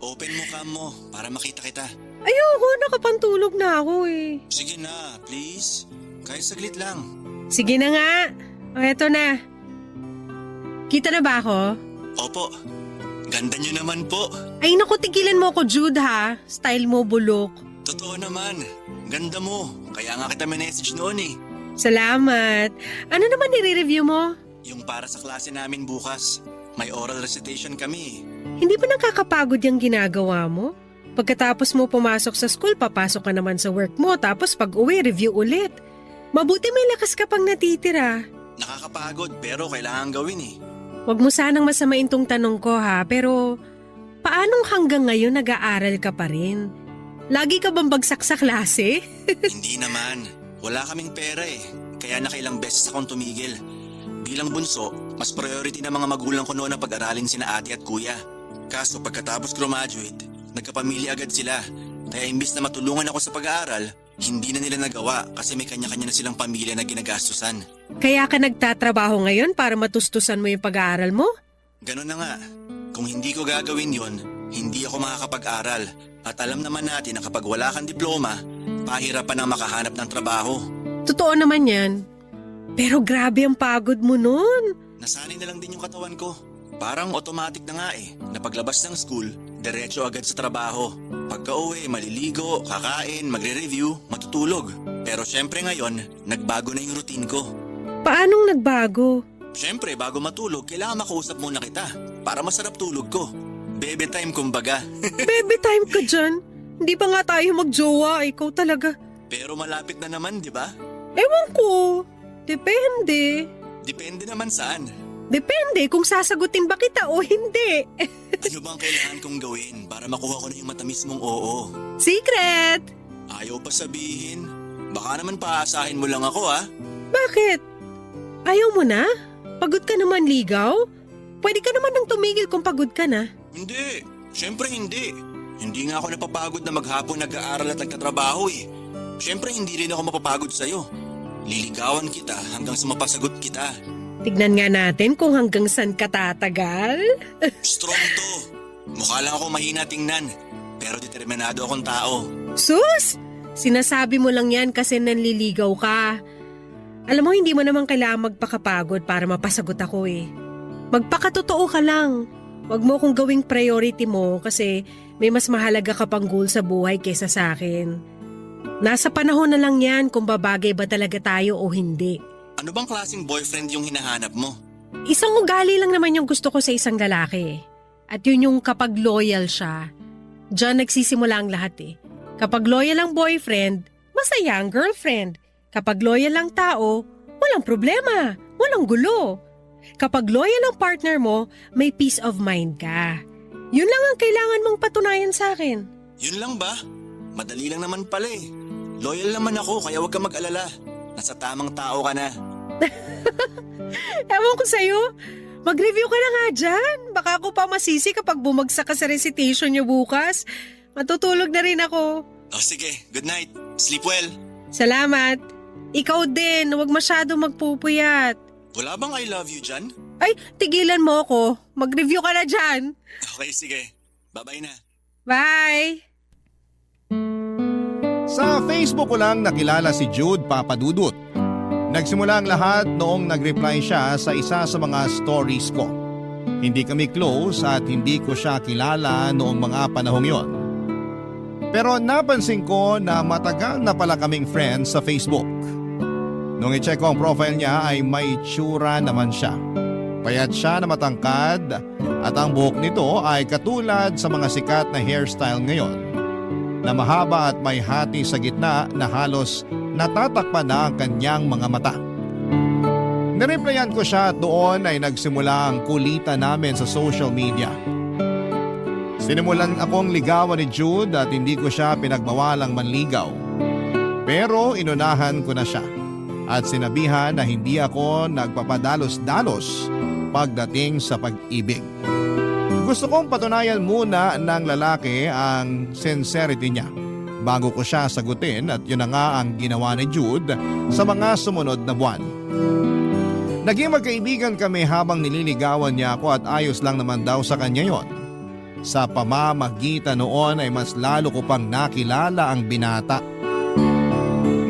Open mo cam mo para makita kita. Ayoko, nakapantulog na ako eh. Sige na, please. Kahit saglit lang. Sige na nga. O, eto na. Kita na ba ako? Opo. Ganda nyo naman po. Ay naku, tigilan mo ako, Jude ha. Style mo bulok. Totoo naman. Ganda mo. Kaya nga kita message noon eh. Salamat. Ano naman nire-review mo? Yung para sa klase namin bukas. May oral recitation kami. Hindi ba nakakapagod yung ginagawa mo? Pagkatapos mo pumasok sa school, papasok ka naman sa work mo, tapos pag uwi, review ulit. Mabuti may lakas ka pang natitira. Nakakapagod pero kailangan gawin eh. Huwag mo sanang masamain tong tanong ko ha, pero paanong hanggang ngayon nag-aaral ka pa rin? Lagi ka bang bagsak sa klase? Hindi naman. Wala kaming pera eh. Kaya nakailang beses akong tumigil. Bilang bunso, mas priority ng mga magulang ko noon na pag-aralin sina ate at kuya. Kaso pagkatapos graduate, nagkapamilya agad sila. Kaya imbis na matulungan ako sa pag-aaral, hindi na nila nagawa kasi may kanya-kanya na silang pamilya na ginagastusan. Kaya ka nagtatrabaho ngayon para matustusan mo yung pag-aaral mo? Ganon na nga. Kung hindi ko gagawin yon, hindi ako makakapag-aral. At alam naman natin na kapag wala kang diploma, pahirapan ang makahanap ng trabaho. Totoo naman yan. Pero grabe ang pagod mo nun. Nasanay na lang din yung katawan ko. Parang automatic na nga eh, na paglabas ng school, diretso agad sa trabaho. Pagka-uwi, maliligo, kakain, magre-review, matutulog. Pero syempre ngayon, nagbago na yung routine ko. Paanong nagbago? Syempre, bago matulog, kailangan makausap muna kita para masarap tulog ko. Bebe time kumbaga. Baby time ka dyan. Hindi pa nga tayo magjowa, ikaw talaga. Pero malapit na naman, di ba? Ewan ko. Depende. Depende naman saan. Depende kung sasagutin ba kita o hindi. Ano bang kailangan kong gawin para makuha ko na yung matamis mong oo? Secret! Ayaw pa sabihin. Baka naman paasahin mo lang ako ha? Bakit? Ayaw mo na? Pagod ka naman ligaw? Pwede ka naman nang tumigil kung pagod ka na. Hindi. Siyempre hindi. Hindi nga ako napapagod na maghapon nag-aaral at nagtatrabaho eh. Siyempre hindi rin ako mapapagod sa'yo. Liligawan kita hanggang sa mapasagot kita. Tignan nga natin kung hanggang saan ka tatagal. Strong to. Mukha lang ako mahina tingnan. Pero determinado akong tao. Sus! Sinasabi mo lang yan kasi nanliligaw ka. Alam mo, hindi mo naman kailangan magpakapagod para mapasagot ako eh. Magpakatotoo ka lang. Huwag mo kong gawing priority mo kasi may mas mahalaga ka pang goal sa buhay kaysa sa akin. Nasa panahon na lang yan kung babagay ba talaga tayo o hindi. Ano bang klaseng boyfriend yung hinahanap mo? Isang ugali lang naman yung gusto ko sa isang lalaki. At yun yung kapag loyal siya. Diyan nagsisimula ang lahat eh. Kapag loyal ang boyfriend, masaya ang girlfriend. Kapag loyal ang tao, walang problema, walang gulo. Kapag loyal ang partner mo, may peace of mind ka. Yun lang ang kailangan mong patunayan sa akin. Yun lang ba? Madali lang naman pala eh. Loyal naman ako kaya huwag ka mag-alala. Nasa tamang tao ka na. Ewan ko sa'yo. Mag-review ka na nga dyan. Baka ako pa masisi kapag bumagsak ka sa recitation niyo bukas. Matutulog na rin ako. Oh sige, good night. Sleep well. Salamat. Ikaw din, huwag masyado magpupuyat. Wala bang I love you dyan? Ay, tigilan mo ako. Mag-review ka na dyan. Okay, sige. Bye-bye na. Bye! Sa Facebook ko lang nakilala si Jude Papadudut. Nagsimula ang lahat noong nag-reply siya sa isa sa mga stories ko. Hindi kami close at hindi ko siya kilala noong mga panahong yon. Pero napansin ko na matagal na pala kaming friends sa Facebook. Nung i-check ko ang profile niya ay may tsura naman siya. Payat siya na matangkad at ang buhok nito ay katulad sa mga sikat na hairstyle ngayon na mahaba at may hati sa gitna na halos natatakpan na ang kanyang mga mata. Nireplyan ko siya at doon ay nagsimula ang kulitan namin sa social media. Sinimulan akong ligawan ni Jude at hindi ko siya pinagbawalang manligaw. Pero inunahan ko na siya at sinabihan na hindi ako nagpapadalos-dalos pagdating sa pag-ibig. Gusto kong patunayan muna ng lalaki ang sincerity niya bago ko siya sagutin at yun na nga ang ginawa ni Jude sa mga sumunod na buwan. Naging magkaibigan kami habang nililigawan niya ako at ayos lang naman daw sa kanya yon. Sa pamamagitan noon ay mas lalo ko pang nakilala ang binata.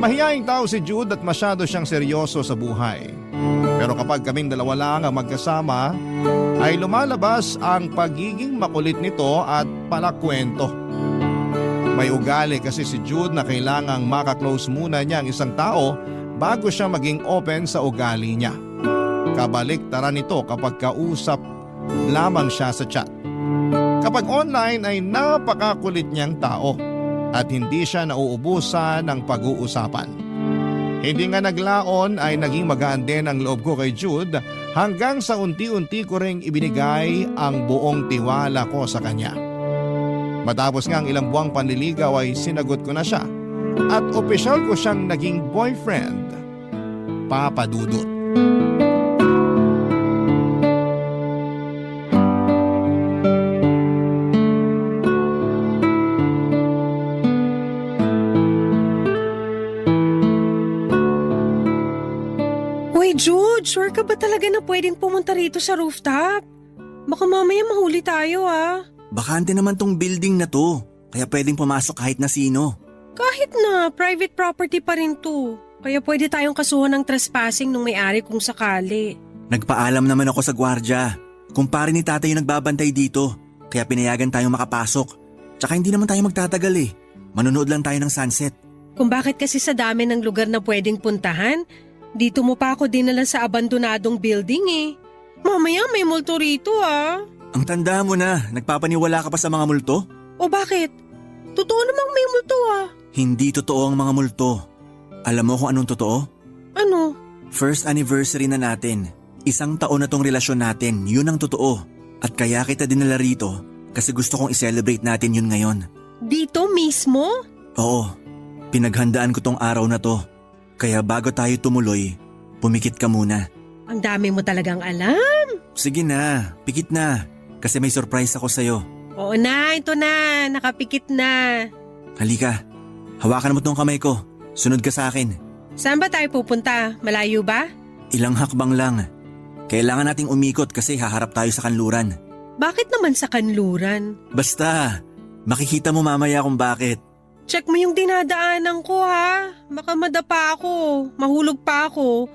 Mahiyaing tao si Jude at masyado siyang seryoso sa buhay. Pero kapag kaming dalawa lang ang magkasama, ay lumalabas ang pagiging makulit nito at palakwento. May ugali kasi si Jude na kailangang makaklose muna niya ang isang tao bago siya maging open sa ugali niya. Kabaliktaran nito kapag kausap lamang siya sa chat. Kapag online ay napakakulit niyang tao at hindi siya nauubusan ng pag-uusapan. Hindi nga naglaon ay naging magaan din ang loob ko kay Jude hanggang sa unti-unti ko ring ibinigay ang buong tiwala ko sa kanya. Matapos nga ang ilang buwang panliligaw ay sinagot ko na siya at opisyal ko siyang naging boyfriend. Papadudut. Uy, Jude, sure ka ba talaga na pwedeng pumunta rito sa rooftop? Baka mamaya mahuli tayo ah. Bakante naman tong building na to. Kaya pwedeng pumasok kahit na sino. Kahit na, private property pa rin to. Kaya pwede tayong kasuhan ng trespassing nung may-ari kung sakali. Nagpaalam naman ako sa gwardya. Kumpare ni tatay yung nagbabantay dito. Kaya pinayagan tayong makapasok. Tsaka hindi naman tayo magtatagal eh. Manonood lang tayo ng sunset. Kung bakit kasi sa dami ng lugar na pwedeng puntahan, dito mo pa ako dinala sa abandonadong building eh. Mamaya may multo rito ah. Ang tanda mo na, nagpapaniwala ka pa sa mga multo? O bakit? Totoo namang may multo ah. Hindi totoo ang mga multo. Alam mo kung anong totoo? Ano? First anniversary na natin. 1 taon na tong relasyon natin, yun ang totoo. At kaya kita dinala rito kasi gusto kong i-celebrate natin yun ngayon. Dito mismo? Oo, pinaghandaan ko tong araw na to. Kaya bago tayo tumuloy, pumikit ka muna. Ang dami mo talagang alam. Sige na, pikit na. Kasi may surprise ako sa'yo. Oo na, ito na. Nakapikit na. Halika, hawakan mo tong kamay ko. Sunod ka sa akin. Saan ba tayo pupunta? Malayo ba? Ilang hakbang lang. Kailangan nating umikot kasi haharap tayo sa kanluran. Bakit naman sa kanluran? Basta, makikita mo mamaya kung bakit. Check mo yung dinadaanan ko ha. Baka madapa ako. Mahulog pa ako.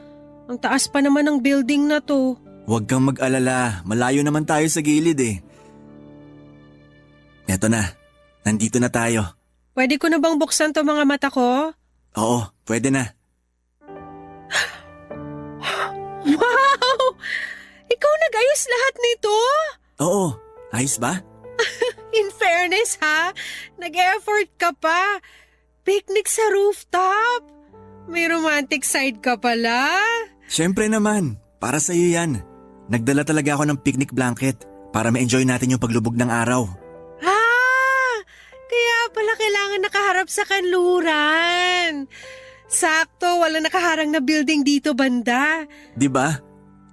Ang taas pa naman ng building na to. Huwag kang mag-alala, malayo naman tayo sa gilid eh. Eto na, nandito na tayo. Pwede ko na bang buksan to mga mata ko? Oo, pwede na. Wow! Ikaw nag-ayos lahat nito? Oo, ayos ba? In fairness ha, nag-effort ka pa. Picnic sa rooftop. May romantic side ka pala. Siyempre naman, para sa'yo yan. Nagdala talaga ako ng picnic blanket. para ma-enjoy natin yung paglubog ng araw. Kaya pala kailangan nakaharap sa kanluran. Sakto, walang nakaharang na building dito banda. Di ba?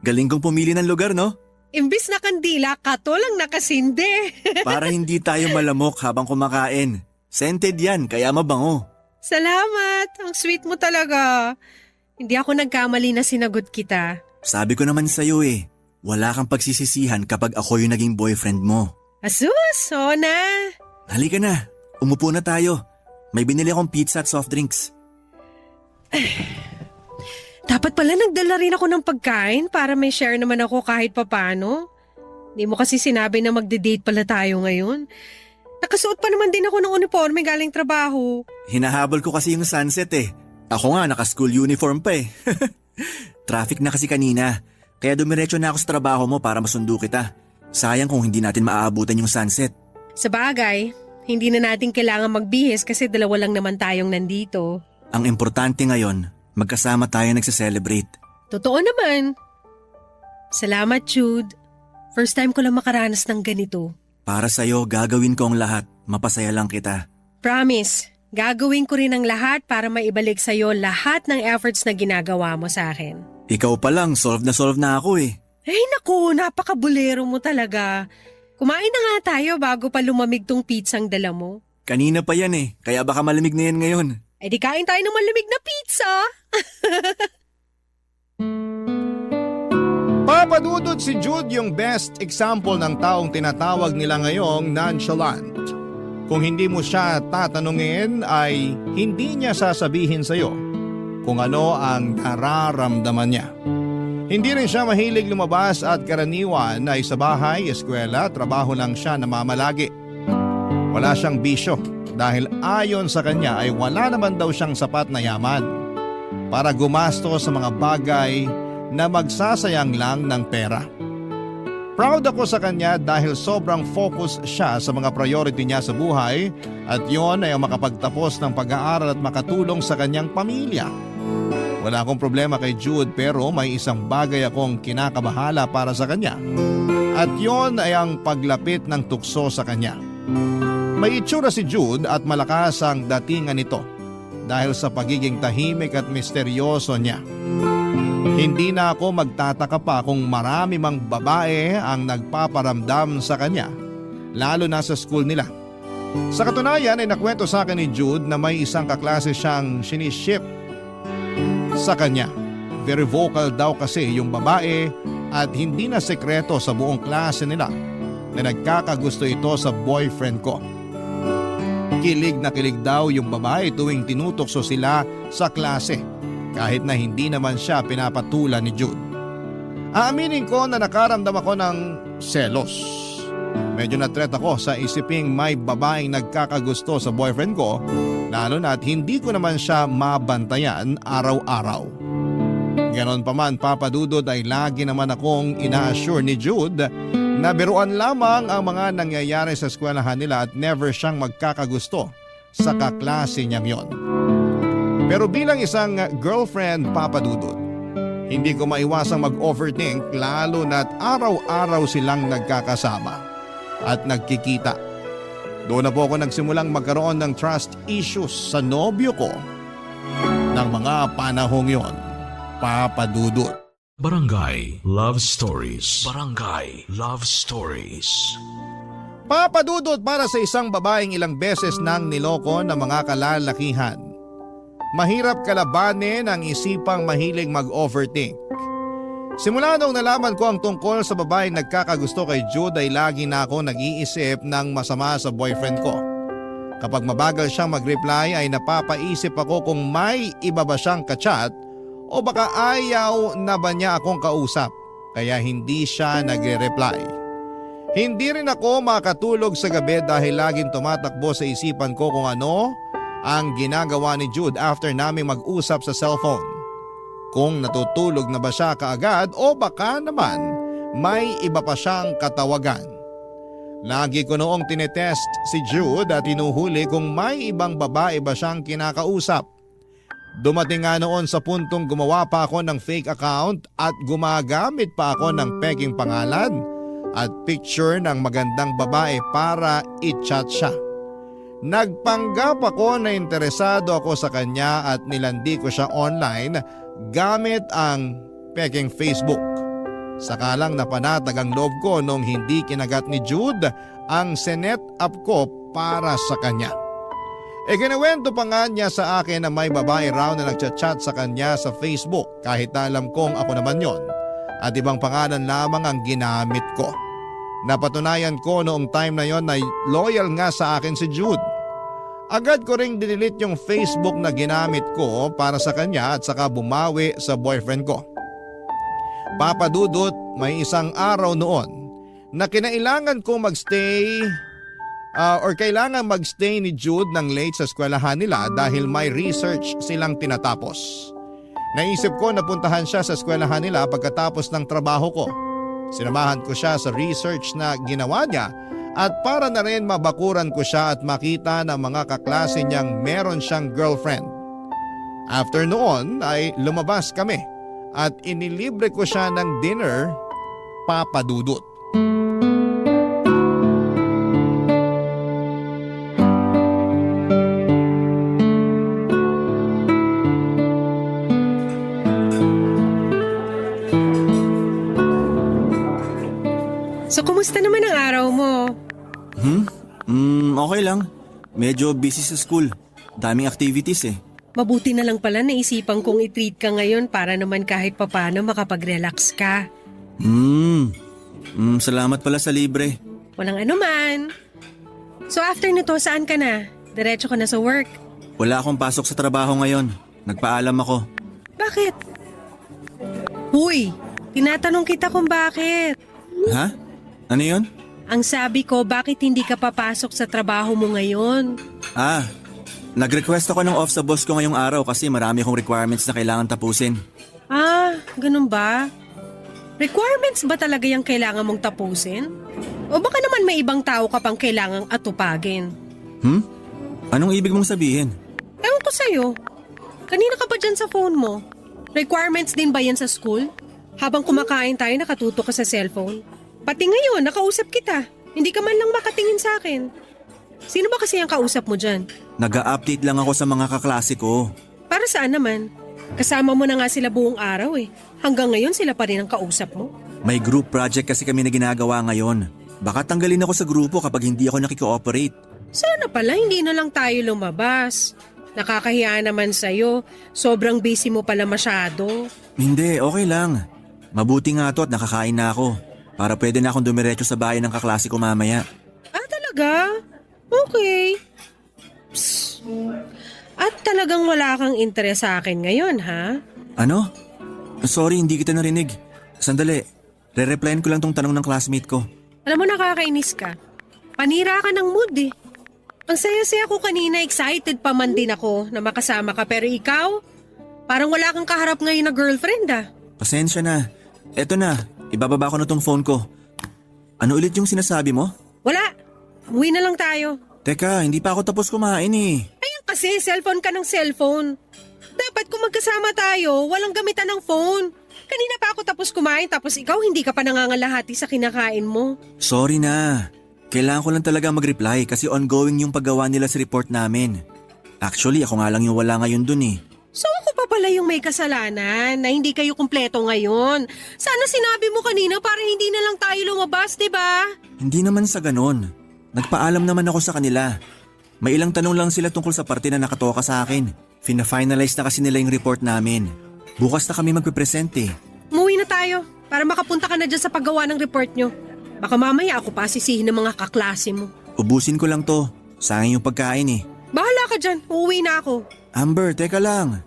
Galing kong pumili ng lugar, no? Imbis na kandila, kato lang nakasinde. Para hindi tayo malamok habang kumakain. Scented yan, kaya mabango. Salamat, ang sweet mo talaga. Hindi ako nagkamali na sinagot kita. Sabi ko naman sa'yo wala kang pagsisisihan kapag ako yung naging boyfriend mo. Asus, na. Halika na, umupo na tayo. May binili akong pizza at soft drinks. Dapat pala nagdala rin ako ng pagkain para may share naman ako kahit papano. Hindi mo kasi sinabi na magde-date pala tayo ngayon. Nakasuot pa naman din ako ng uniforme galing trabaho. Hinahabol ko kasi yung sunset Ako nga naka-school uniform pa Traffic na kasi kanina, kaya dumiretso na ako sa trabaho mo para masundo kita. Sayang kung hindi natin maaabutan yung sunset. Sa bagay, hindi na natin kailangan magbihis kasi dalawa lang naman tayong nandito. Ang importante ngayon, magkasama tayo nagse-celebrate. Totoo naman. Salamat, Jude. First time ko lang makaranas ng ganito. Para sa'yo, gagawin ko ang lahat. Mapasaya lang kita. Promise, gagawin ko rin ang lahat para maibalik sa'yo lahat ng efforts na ginagawa mo sa akin. Ikaw pa lang, solve na ako Ay naku, napakabulero mo talaga. Kumain na nga tayo bago pa lumamig tong pizzang dala mo. Kanina pa yan kaya baka malamig na yan ngayon. Eh di kain tayo ng malamig na pizza. Papadudod si Jude yung best example ng taong tinatawag nila ngayong nonchalant. Kung hindi mo siya tatanungin ay hindi niya sasabihin sa'yo kung ano ang nararamdaman niya. Hindi rin siya mahilig lumabas at karaniwan ay sa bahay, eskwela, trabaho lang siya namamalagi. Wala siyang bisyo dahil ayon sa kanya ay wala naman daw siyang sapat na yaman para gumasto sa mga bagay na magsasayang lang ng pera. Proud ako sa kanya dahil sobrang focus siya sa mga priority niya sa buhay at yon ay ang makapagtapos ng pag-aaral at makatulong sa kanyang pamilya. Wala akong problema kay Jude pero may isang bagay akong kinakabahala para sa kanya at yon ay ang paglapit ng tukso sa kanya. May itsura si Jude at malakas ang datingan nito dahil sa pagiging tahimik at misteryoso niya. Hindi na ako magtataka pa kung marami mang babae ang nagpaparamdam sa kanya, lalo na sa school nila. Sa katunayan ay nakwento sa akin ni Jude na may isang kaklase siyang siniship sa kanya. Very vocal daw kasi yung babae at hindi na sekreto sa buong klase nila na nagkakagusto ito sa boyfriend ko. Kilig na kilig daw yung babae tuwing tinutokso sila sa klase kahit na hindi naman siya pinapatulan ni Jude. Aaminin ko na nakaramdam ako ng selos. Medyo na-threat ako sa isiping may babaeng nagkakagusto sa boyfriend ko lalo na at hindi ko naman siya mabantayan araw-araw. Ganon pa man papadudod ay lagi naman akong ina-assure ni Jude na biruan lamang ang mga nangyayari sa eskwelahan nila at never siyang magkakagusto sa kaklase niyang yon. Pero bilang isang girlfriend papadudod, hindi ko maiwasang mag-overthink lalo na't araw-araw silang nagkakasama at nagkikita. Doon na po ako nagsimulang magkaroon ng trust issues sa nobyo ko ng mga panahong yon, papadudod. Barangay Love Stories. Barangay Love Stories. Papadudod para sa isang babaeng ilang beses nang niloko ng mga kalalakihan. Mahirap kalabanin ang isipang mahilig mag-overthink. Simula nung nalaman ko ang tungkol sa babaeng nagkakagusto kay Jude ay lagi na ako nag-iisip ng masama sa boyfriend ko. Kapag mabagal siyang mag-reply ay napapaisip ako kung may iba ba siyang kachat o baka ayaw na ba niya akong kausap kaya hindi siya nagre-reply. Hindi rin ako makatulog sa gabi dahil laging tumatakbo sa isipan ko kung ano ang ginagawa ni Jude after naming mag-usap sa cellphone. Kung natutulog na ba siya kaagad o baka naman may iba pa siyang katawagan. Lagi ko noong tinetest si Jude at hinuhuli kung may ibang babae ba siyang kinakausap. Dumating nga noon sa puntong gumawa pa ako ng fake account at gumagamit pa ako ng peking pangalan at picture ng magandang babae para i-chat siya. Nagpanggap ako na interesado ako sa kanya at nilandi ko siya online gamit ang peking Facebook. Sakalang napanatag ang loob ko nung hindi kinagat ni Jude ang sinet up ko para sa kanya. Ikinuwento pa nga niya sa akin na may babae raw na nagchat-chat sa kanya sa Facebook kahit na alam kong ako naman yon at ibang pangalan lamang ang ginamit ko. Napatunayan ko noong time na yon na loyal nga sa akin si Jude. Agad ko ring dinilit yung Facebook na ginamit ko para sa kanya at saka bumawi sa boyfriend ko. Papa Dudut, may isang araw noon na kailangan magstay ni Jude ng late sa eskwelahan nila dahil may research silang tinatapos. Naisip ko na puntahan siya sa eskwelahan nila pagkatapos ng trabaho ko. Sinamahan ko siya sa research na ginawa niya at para na rin mabakuran ko siya at makita ng mga kaklase niyang meron siyang girlfriend. After noon ay lumabas kami at inilibre ko siya ng dinner, Papa Dudut. So, kumusta naman ang araw mo? Okay lang. Medyo busy sa school. Daming activities eh. Mabuti na lang pala naisipan kong i-treat ka ngayon para naman kahit papano makapag-relax ka. Salamat pala sa libre. Walang anuman. So after nito, saan ka na? Diretso ka na sa work. Wala akong pasok sa trabaho ngayon. Nagpaalam ako. Bakit? Huy, tinatanong kita kung bakit. Ha? Ano yun? Ang sabi ko, bakit hindi ka papasok sa trabaho mo ngayon? Nag-request ako ng off sa boss ko ngayong araw kasi marami akong requirements na kailangan tapusin. Ganun ba? Requirements ba talaga yung kailangan mong tapusin? O baka naman may ibang tao ka pang kailangang atupagin? Anong ibig mong sabihin? Ewan ko sa'yo. Kanina ka pa dyan sa phone mo. Requirements din ba yan sa school? Habang kumakain tayo, nakatutok ka sa cellphone. Pati ngayon, nakausap kita. Hindi ka man lang makatingin sa akin. Sino ba kasi ang kausap mo dyan? Nag-a-update lang ako sa mga kaklase ko. Para saan naman? Kasama mo na nga sila buong araw eh. Hanggang ngayon sila pa rin ang kausap mo. May group project kasi kami na ginagawa ngayon. Baka tanggalin ako sa grupo kapag hindi ako nakiko-operate. Sana pala hindi na lang tayo lumabas. Nakakahiya naman sa'yo. Sobrang busy mo pala masyado. Hindi, okay lang. Mabuti nga to at nakakain na ako. Para pwede na akong dumiretso sa bahay ng kaklase ko mamaya. Talaga? Okay. Psst. At talagang wala kang interes sa akin ngayon, ha? Ano? Sorry, hindi kita narinig. Sandali, re-replyan ko lang tong tanong ng classmate ko. Alam mo, nakakainis ka. Panira ka ng mood eh. Ang saya-saya ko kanina, excited pa man din ako na makasama ka. Pero ikaw, parang wala kang kaharap ngayon na girlfriend ah. Pasensya na. Eto na, ibababa ko na tong phone ko. Ano ulit yung sinasabi mo? Wala. Uwi na lang tayo. Teka, hindi pa ako tapos kumain eh. Ayun kasi, cellphone ka ng cellphone. Dapat kung magkasama tayo, walang gamitan ng phone. Kanina pa ako tapos kumain tapos ikaw hindi ka pa nangangalahati sa kinakain mo. Sorry na. Kailangan ko lang talaga mag-reply kasi ongoing yung paggawa nila sa report namin. Actually, ako nga lang yung wala ngayon dun eh. So ako pa pala yung may kasalanan na hindi kayo kumpleto ngayon. Sana sinabi mo kanina para hindi na lang tayo lumabas, diba? Hindi naman sa ganon. Nagpaalam naman ako sa kanila. May ilang tanong lang sila tungkol sa parte na nakatoka sa akin. Fina-finalize na kasi nila yung report namin. Bukas na kami magpipresent eh. Umuwi na tayo para makapunta ka na dyan sa paggawa ng report nyo. Baka mamaya ako pa sisihin ng mga kaklase mo. Ubusin ko lang to. Sayang yung pagkain eh. Bahala ka dyan, uuwi na ako. Amber, teka lang.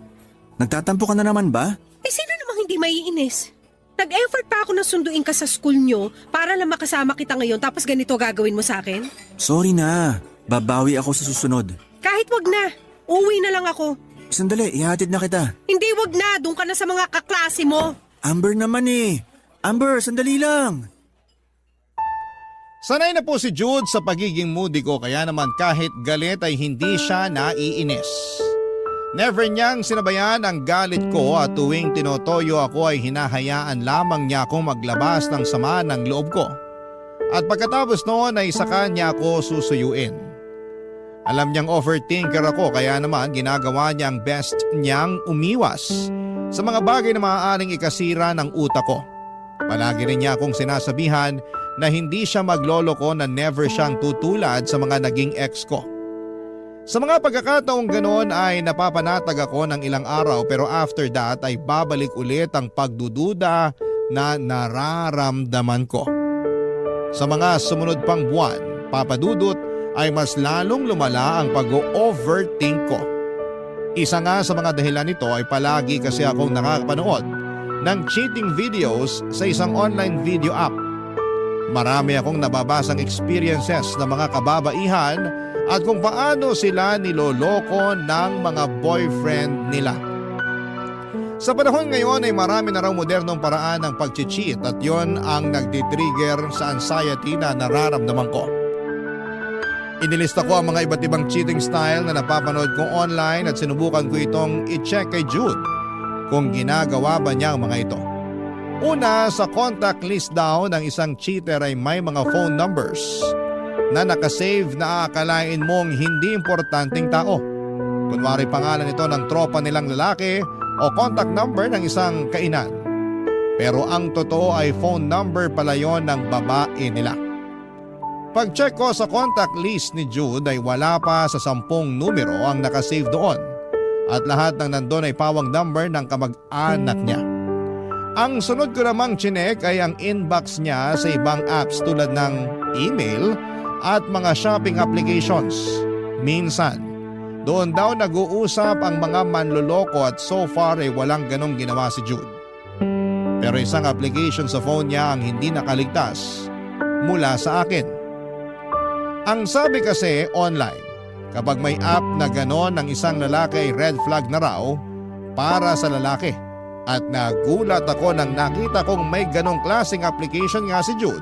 Nagtatampo ka na naman ba? Sino namang hindi maiinis? Nag-effort pa ako na sunduin ka sa school nyo para lang makasama kita ngayon tapos ganito gagawin mo sa akin? Sorry na. Babawi ako sa susunod. Kahit wag na. Uuwi na lang ako. Sandali, ihatid na kita. Hindi wag na. Doon ka na sa mga kaklase mo. Amber naman eh. Amber, sandali lang. Sanay na po si Jude sa pagiging moody ko kaya naman kahit galit ay hindi siya naiinis. Never niyang sinabayan ang galit ko at tuwing tinotoyo ako ay hinahayaan lamang niya akong maglabas ng sama ng loob ko. At pagkatapos noon ay saka niya ako susuyuin. Alam niyang overthinker ako kaya naman ginagawa niya ang best niyang umiwas sa mga bagay na maaaring ikasira ng utak ko. Palagi rin niya akong sinasabihan na hindi siya magloloko na never siyang tutulad sa mga naging ex ko. Sa mga pagkakataong ganoon ay napapanatag ako ng ilang araw pero after that ay babalik ulit ang pagdududa na nararamdaman ko. Sa mga sumunod pang buwan, papadudot ay mas lalong lumala ang pag-overthink ko. Isa nga sa mga dahilan nito ay palagi kasi akong nakakapanood ng cheating videos sa isang online video app. Marami akong nababasang experiences ng mga kababaihan at kung paano sila niloloko ng mga boyfriend nila. Sa panahon ngayon ay marami na raw modernong paraan ng pag-cheat at yon ang nagtitrigger sa anxiety na nararamdaman ko. Inilista ko ang mga iba't ibang cheating style na napapanood ko online at sinubukan ko itong i-check kay Jude kung ginagawa ba niya ang mga ito. Una, sa contact list daw ng isang cheater ay may mga phone numbers na nakasave na aakalain mong hindi importanteng tao. Kunwari pangalan ito ng tropa nilang lalaki o contact number ng isang kainan. Pero ang totoo ay phone number pala yon ng babae nila. Pag-check ko sa contact list ni Jude ay wala pa sa 10 numero ang nakasave doon at lahat ng nandun ay pawang number ng kamag-anak niya. Ang sunod ko namang chinek ay ang inbox niya sa ibang apps tulad ng email at mga shopping applications. Minsan, doon daw nag-uusap ang mga manloloko at so far ay walang ganong ginawa si Jude. Pero isang application sa phone niya ang hindi nakaligtas mula sa akin. Ang sabi kasi online, kapag may app na ganon ng isang lalaki ay red flag na raw para sa lalaki. At nagulat ako nang nakita kong may ganong klaseng application nga si Jude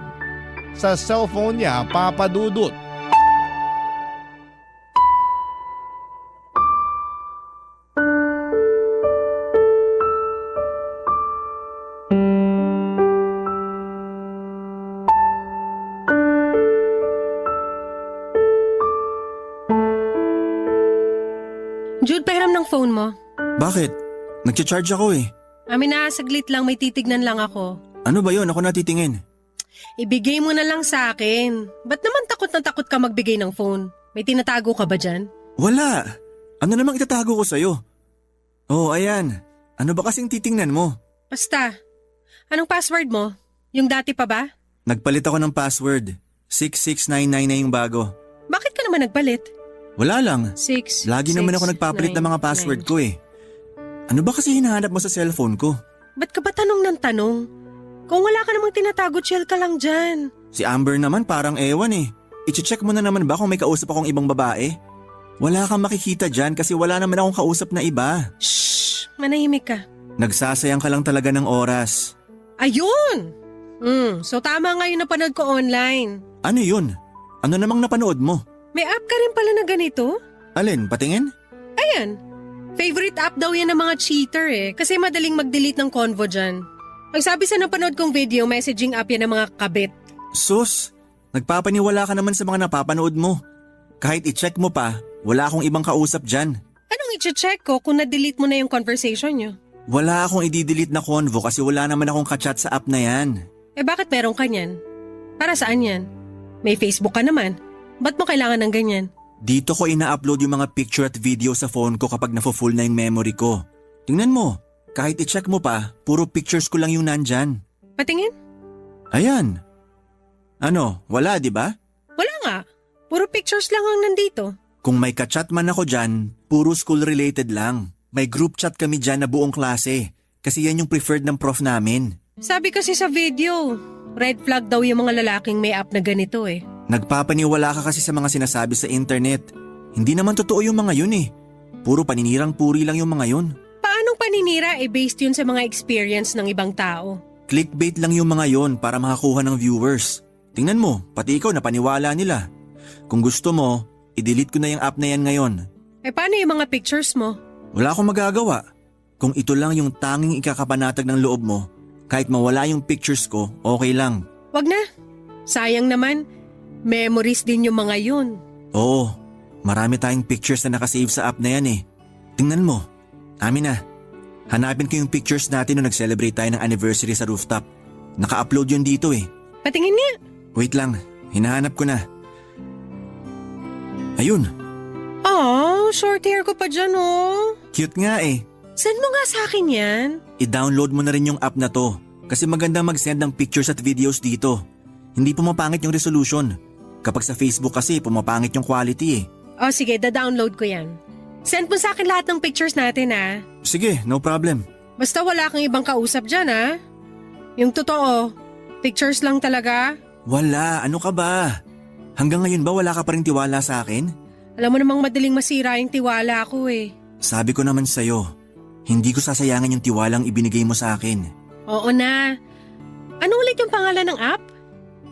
sa cellphone niya, papadudot. Jude, pahiram ng phone mo. Bakit? Nagcha-charge ako eh. Amin na, saglit lang, may titignan lang ako. Ano ba yun? Ako natitingin. Ibigay mo na lang sa akin. Ba't naman takot na takot ka magbigay ng phone? May tinatago ka ba dyan? Wala. Ano namang itatago ko sa'yo? Oh, ayan. Ano ba kasing titingnan mo? Basta. Anong password mo? Yung dati pa ba? Nagpalit ako ng password. 6699 na yung bago. Bakit ka naman nagpalit? Wala lang. Lagi naman ako nagpapalit ng mga password ko eh. Ano ba kasi hinahanap mo sa cellphone ko? Ba't ka ba tanong ng tanong? Kung wala ka namang tinatago, chill ka lang dyan. Si Amber naman parang ewan eh. I-check mo na naman ba kung may kausap akong ibang babae? Wala kang makikita dyan kasi wala naman akong kausap na iba. Shhh! Manahimik ka. Nagsasayang ka lang talaga ng oras. Ayun! So tama nga yung napanood ko online. Ano yun? Ano namang napanood mo? May app ka rin pala na ganito? Alin, patingin? Ayan. Favorite app daw yan ng mga cheater eh. Kasi madaling mag-delete ng convo dyan. Ang sabi sa napanood kong video, messaging app yan ng mga kabit. Sus, nagpapaniwala ka naman sa mga napapanood mo. Kahit i-check mo pa, wala akong ibang kausap dyan. Anong i-check ko kung na-delete mo na yung conversation nyo? Wala akong i-delete na convo kasi wala naman akong kachat sa app na yan. Eh bakit meron ka niyan? Para saan yan? May Facebook ka naman. Ba't mo kailangan ng ganyan? Dito ko ina-upload yung mga picture at video sa phone ko kapag na-full na yung memory ko. Tingnan mo, kahit i-check mo pa, puro pictures ko lang yung nandyan. Patingin? Ayan. Ano, wala di ba? Wala nga. Puro pictures lang ang nandito. Kung may kachat man ako dyan, puro school related lang. May group chat kami dyan na buong klase. Kasi yan yung preferred ng prof namin. Sabi kasi sa video, red flag daw yung mga lalaking may app na ganito eh. Nagpapaniwala ka kasi sa mga sinasabi sa internet. Hindi naman totoo yung mga yun eh. Puro paninirang puri lang yung mga yun. Paanong paninira based yun sa mga experience ng ibang tao? Clickbait lang yung mga yun para makakuha ng viewers. Tingnan mo, pati ikaw napaniwala nila. Kung gusto mo, i-delete ko na yung app na yan ngayon. Eh paano yung mga pictures mo? Wala akong magagawa. Kung ito lang yung tanging ikakapanatag ng loob mo, kahit mawala yung pictures ko, okay lang. Wag na. Sayang naman, memories din yung mga yun. Oo, marami tayong pictures na nakasave sa app na yan eh. Tingnan mo. Amin na. Hanapin ko yung pictures natin nung nag-celebrate tayo ng anniversary sa rooftop. Naka-upload yun dito eh. Patingin nga. Wait lang, hinahanap ko na. Ayun, Oh, short hair ko pa dyan oh. cute nga eh. Send mo nga sa akin yan. I-download mo na rin yung app na to. Kasi maganda mag-send ng pictures at videos dito. Hindi pumapangit yung resolution. Kapag sa Facebook kasi pumapangit yung quality eh. Oh sige, da-download ko yan. Send mo sa akin lahat ng pictures natin ah. Sige, no problem. Basta wala kang ibang kausap dyan ah. Yung totoo, pictures lang talaga. Wala, ano ka ba? Hanggang ngayon ba wala ka pa rin tiwala sa akin? Alam mo namang madaling masira yung tiwala ko eh. Sabi ko naman sa'yo, hindi ko sasayangin yung tiwalang ibinigay mo sa akin. Oo na. Ano ulit yung pangalan ng app?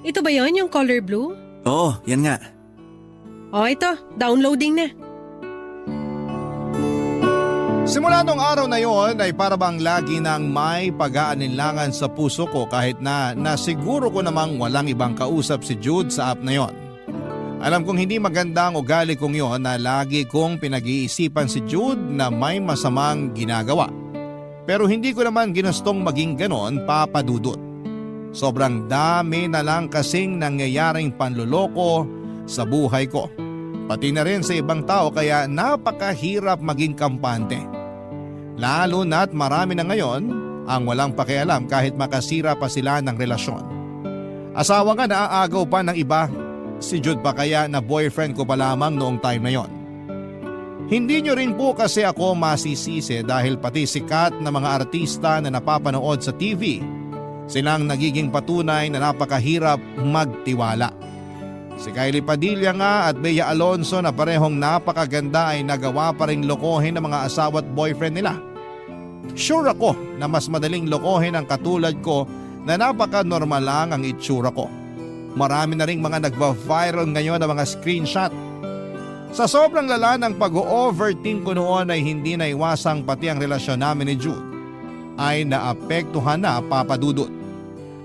Ito ba yon yung color blue? Oo, yan nga. Oh ito, downloading na. Simula nung araw na yon ay para bang lagi nang may pag-aalinlangan sa puso ko kahit na nasiguro ko namang walang ibang kausap si Jude sa app na yon. Alam kong hindi maganda ang ugali kong yon na lagi kong pinag-iisipan si Jude na may masamang ginagawa. Pero hindi ko naman ginustong maging ganon, Papa Dudut. Sobrang dami na lang kasing nangyayaring panluloko sa buhay ko. Pati na rin sa ibang tao kaya napakahirap maging kampante. Lalo na't marami na ngayon ang walang pakialam kahit makasira pa sila ng relasyon. Asawa nga naaagaw pa ng iba, si Jude pa kaya na boyfriend ko pa lamang noong time na yon. Hindi nyo rin po kasi ako masisisi dahil pati sikat na mga artista na napapanood sa TV, silang nagiging patunay na napakahirap magtiwala. Si Kylie Padilla nga at Bea Alonso na parehong napakaganda ay nagawa pa ring lokohin ng mga asawa at boyfriend nila. Sure ako na mas madaling lokohin ang katulad ko na napaka-normal lang ang itsura ko. Marami na ring mga nagva-viral ngayon ng mga screenshot. Sa sobrang lala ng pag-overthink ko noon ay hindi naiwasang pati ang relasyon namin ni Jude ay naapektuhan na, Papa Dudut.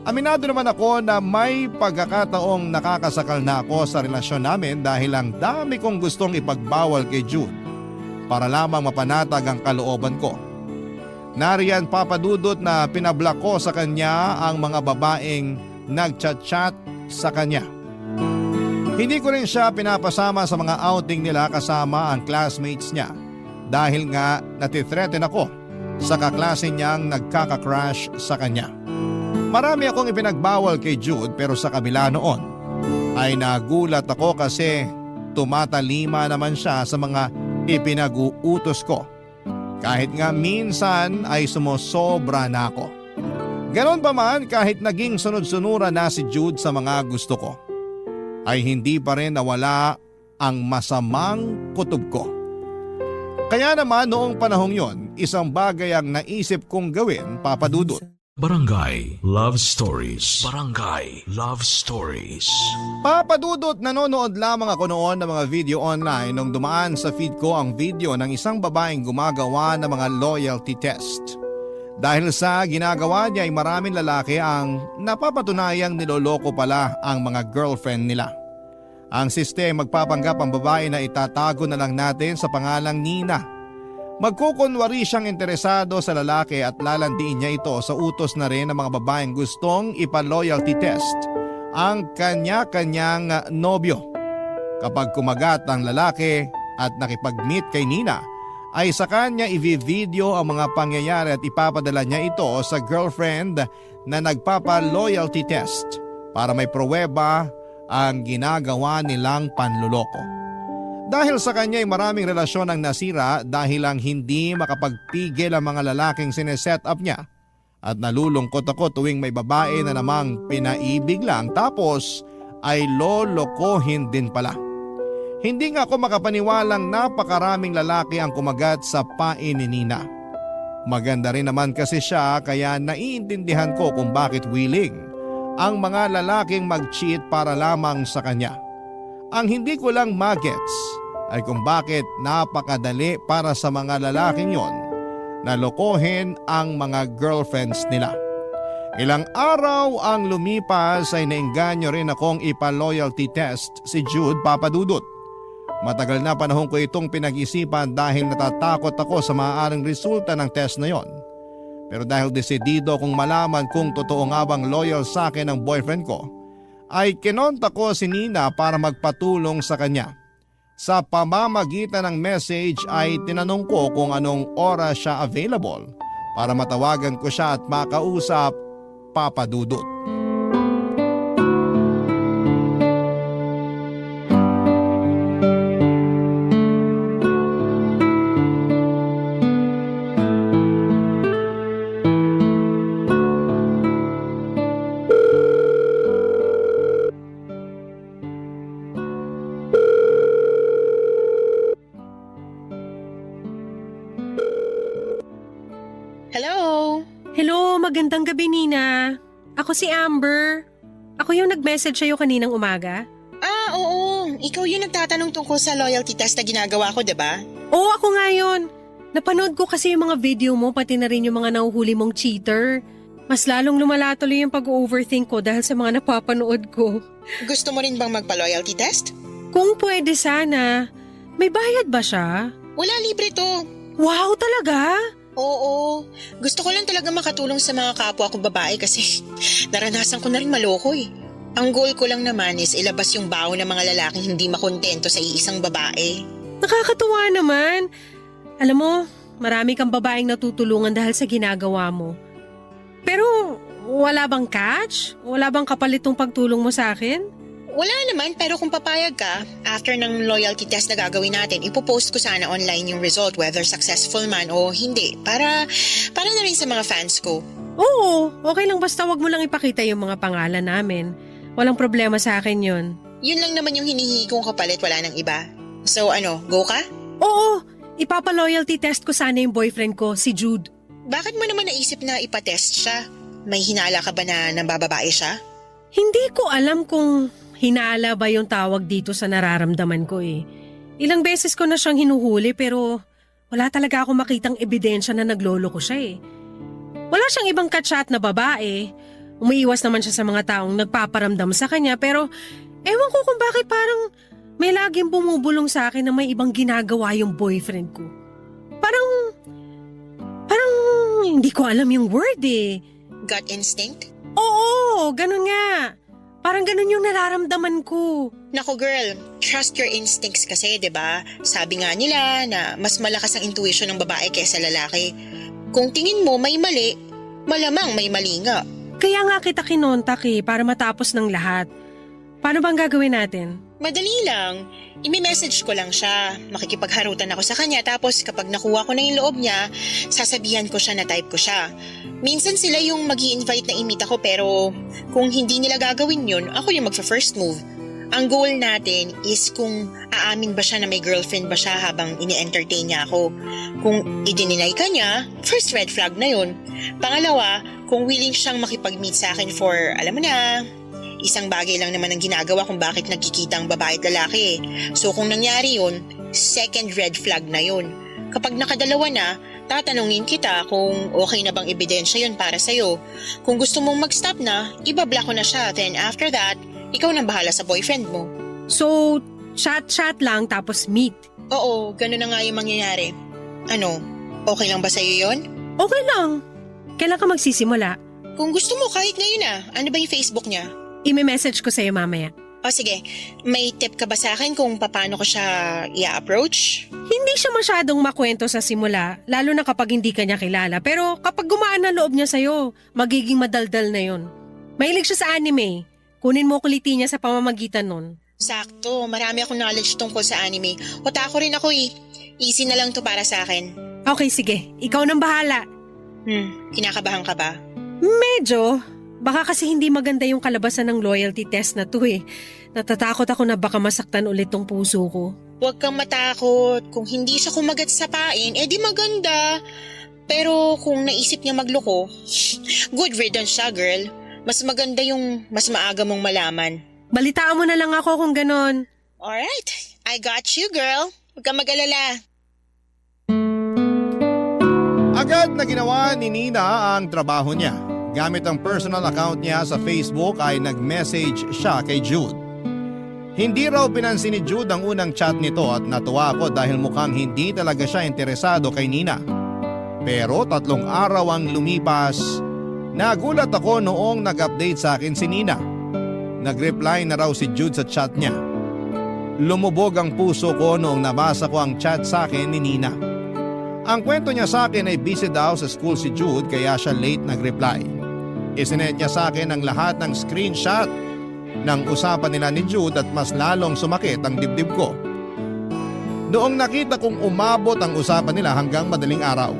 Aminado naman ako na may pagkakataong nakakasakal na ako sa relasyon namin dahil ang dami kong gustong ipagbawal kay Jude para lamang mapanatag ang kalooban ko. Nariyan, Papa Dudut, na pinablock ko sa kanya ang mga babaeng nagchat-chat sa kanya. Hindi ko rin siya pinapasama sa mga outing nila kasama ang classmates niya dahil nga natithreaten ako sa kaklase niyang nagkaka-crush sa kanya. Marami akong ipinagbawal kay Jude pero sa kabila noon ay nagulat ako kasi tumatalima naman siya sa mga ipinag-uutos ko. Kahit nga minsan ay sumosobra na ako. Ganon pa man, kahit naging sunod-sunuran na si Jude sa mga gusto ko, ay hindi pa rin nawala ang masamang kutob ko. Kaya naman noong panahong yon, isang bagay ang naisip kong gawin, Papa Dudut. Barangay Love Stories. Barangay Love Stories. Papa Dudut, nanonood lamang ako noon ng mga video online nung dumaan sa feed ko ang video ng isang babaeng gumagawa ng mga loyalty test. Dahil sa ginagawa niya ay maraming lalaki ang napapatunayang niloloko pala ang mga girlfriend nila. Ang sistema magpapanggap ang babae na itatago na lang natin sa pangalang Nina. Magkukunwari siyang interesado sa lalaki at lalandiin niya ito sa utos na rin ng mga babaeng gustong ipa-loyalty test ang kanya-kanyang nobyo. Kapag kumagat ang lalaki at nakipag-meet kay Nina, ay sa kanya i-video ang mga pangyayari at ipapadala niya ito sa girlfriend na nagpapa-loyalty test para may pruweba ang ginagawa nilang panluloko. Dahil sa kanya ay maraming relasyon ang nasira dahil lang hindi makapagpigil ang mga lalaking sineset up niya. At nalulungkot ako tuwing may babae na namang pinaibig lang tapos ay lolokohin din pala. Hindi nga ako makapaniwalang napakaraming lalaki ang kumagat sa pain ni Nina. Maganda rin naman kasi siya kaya naiintindihan ko kung bakit willing ang mga lalaking mag-cheat para lamang sa kanya. Ang hindi ko lang magets ay kung bakit napakadali para sa mga lalaking yon na lokohin ang mga girlfriends nila. Ilang araw ang lumipas ay naengganyo rin akong ipa-loyalty test si Jude Papadudut. Matagal na panahon ko itong pinag-isipan dahil natatakot ako sa maaaring resulta ng test na yon. Pero dahil desidido kong malaman kung totoo nga bang loyal sa akin ang boyfriend ko, ay kinontak ko si Nina para magpatulong sa kanya. Sa pamamagitan ng message ay tinanong ko kung anong oras siya available para matawagan ko siya at makausap Papadudut. Hello? Hello, magandang gabi Nina. Ako si Amber. Ako yung nag-message sa'yo kaninang umaga. Ah, oo. Ikaw yung nagtatanong tungkol sa loyalty test na ginagawa ko, diba? Oo, ako nga yun. Napanood ko kasi yung mga video mo pati na rin yung mga nahuhuli mong cheater. Mas lalong lumala tuloy yung pag-overthink ko dahil sa mga napapanood ko. Gusto mo rin bang magpa-loyalty test? Kung pwede sana, may bayad ba siya? Wala, libre to. Wow, talaga? Oo. Gusto ko lang talaga makatulong sa mga kapwa ko babae kasi naranasan ko na rin maloko eh. Ang goal ko lang naman is ilabas yung baho ng mga lalaking hindi makontento sa iisang babae. Nakakatuwa naman. Alam mo, marami kang babaeng natutulungan dahil sa ginagawa mo. Pero wala bang catch? Wala bang kapalitong pagtulong mo sa akin? Wala naman, pero kung papayag ka, after ng loyalty test na gagawin natin, ipopost ko sana online yung result whether successful man o hindi para na rin sa mga fans ko. Oo, okay lang basta wag mo lang ipakita yung mga pangalan namin. Walang problema sa akin yun. Yun lang naman yung hinihingi kong kapalit, wala nang iba. So ano, go ka? Oo, ipapa-loyalty test ko sana yung boyfriend ko, si Jude. Bakit mo naman naisip na ipatest siya? May hinala ka ba na nambababae siya? Hindi ko alam kung hinala ba yung tawag dito sa nararamdaman ko eh. Ilang beses ko na siyang hinuhuli pero wala talaga ako makitang ebidensya na naglolo ko siya eh. Wala siyang ibang kachat na babae. Umiiwas naman siya sa mga taong nagpaparamdam sa kanya pero ewan ko kung bakit parang may laging bumubulong sa akin na may ibang ginagawa yung boyfriend ko. Parang hindi ko alam yung word eh. Gut instinct? Oo, ganun nga. Parang ganun yung nararamdaman ko. Naku girl, trust your instincts kasi, 'di ba? Sabi nga nila na mas malakas ang intuition ng babae kaysa lalaki. Kung tingin mo may mali, malamang may mali nga. Kaya nga kita kinontak eh, para matapos ng lahat. Paano bang gagawin natin? Madali lang. Imi-message ko lang siya. Makikipagharutan ako sa kanya tapos kapag nakuha ko na yung loob niya, sasabihan ko siya na type ko siya. Minsan sila yung mag-i-invite na imita ko pero kung hindi nila gagawin yun, ako yung magfa-first move. Ang goal natin is kung aamin ba siya na may girlfriend ba siya habang ini-entertain niya ako. Kung i-deny ka niya, first red flag na yun. Pangalawa, kung willing siyang makipag-meet sa akin for, alam mo na, isang bagay lang naman ang ginagawa kung bakit nagkikita ang babae at lalaki. So kung nangyari yun, second red flag na yun. Kapag nakadalawa na, tatanungin kita kung okay na bang ebidensya yun para sa'yo. Kung gusto mong mag-stop na, ibablock ko na siya. Then after that, ikaw nang bahala sa boyfriend mo. So, chat-chat lang tapos meet. Oo, gano'n na nga yung mangyayari. Ano, okay lang ba sa'yo yun? Okay lang. Kailan ka magsisimula? Kung gusto mo kahit ngayon na, ano ba yung Facebook niya? Ime-message ko sa'yo mamaya. O sige, may tip ka ba sa akin kung paano ko siya i-approach? Hindi siya masyadong makwento sa simula, lalo na kapag hindi ka niya kilala. Pero kapag gumaan na loob niya sa'yo, magiging madaldal na yon. Mahilig siya sa anime. Kunin mo kuliti niya sa pamamagitan nun. Sakto, marami akong knowledge tungkol sa anime. Otaku rin ako eh. Easy na lang to para sa akin. Okay, sige. Ikaw nang bahala. Kinakabahan ka ba? Medyo. Baka kasi hindi maganda yung kalabasan ng loyalty test na to eh. Natatakot ako na baka masaktan ulit tong puso ko. Huwag kang matakot. Kung hindi siya kumagat sa pain, di maganda. Pero kung naisip niya magloko, good riddance siya, girl. Mas maganda yung mas maaga mong malaman. Balitaan mo na lang ako kung ganon. Alright, I got you, girl. Huwag kang mag-alala. Agad na ginawa ni Nina ang trabaho niya. Gamit ang personal account niya sa Facebook ay nag-message siya kay Jude. Hindi raw pinansin ni Jude ang unang chat nito at natuwa ako dahil mukhang hindi talaga siya interesado kay Nina. Pero 3 araw ang lumipas, nagulat ako noong nag-update sa akin si Nina. Nag-reply na raw si Jude sa chat niya. Lumubog ang puso ko noong nabasa ko ang chat sa akin ni Nina. Ang kwento niya sa akin ay busy daw sa school si Jude kaya siya late nag-reply. Isinet niya sa akin ang lahat ng screenshot ng usapan nila ni Jude at mas lalong sumakit ang dibdib ko. Noong nakita kong umabot ang usapan nila hanggang madaling araw.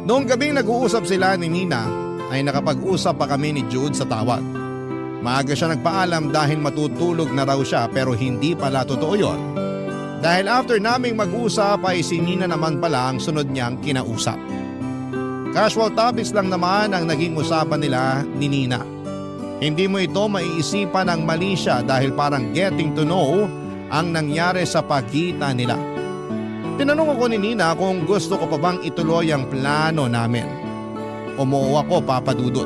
Noong gabing nag-uusap sila ni Nina ay nakapag-usap pa kami ni Jude sa tawag. Maaga siya nagpaalam dahil matutulog na raw siya pero hindi pala totoo yon. Dahil after naming mag-usap ay si Nina naman pala ang sunod niyang kinausap. Casual topics lang naman ang naging usapan nila ni Nina. Hindi mo ito maiisipan ng mali siya dahil parang getting to know ang nangyari sa pagitan nila. Tinanong ako ni Nina kung gusto ko pa bang ituloy ang plano namin. Umuo ako, Papa Dudut,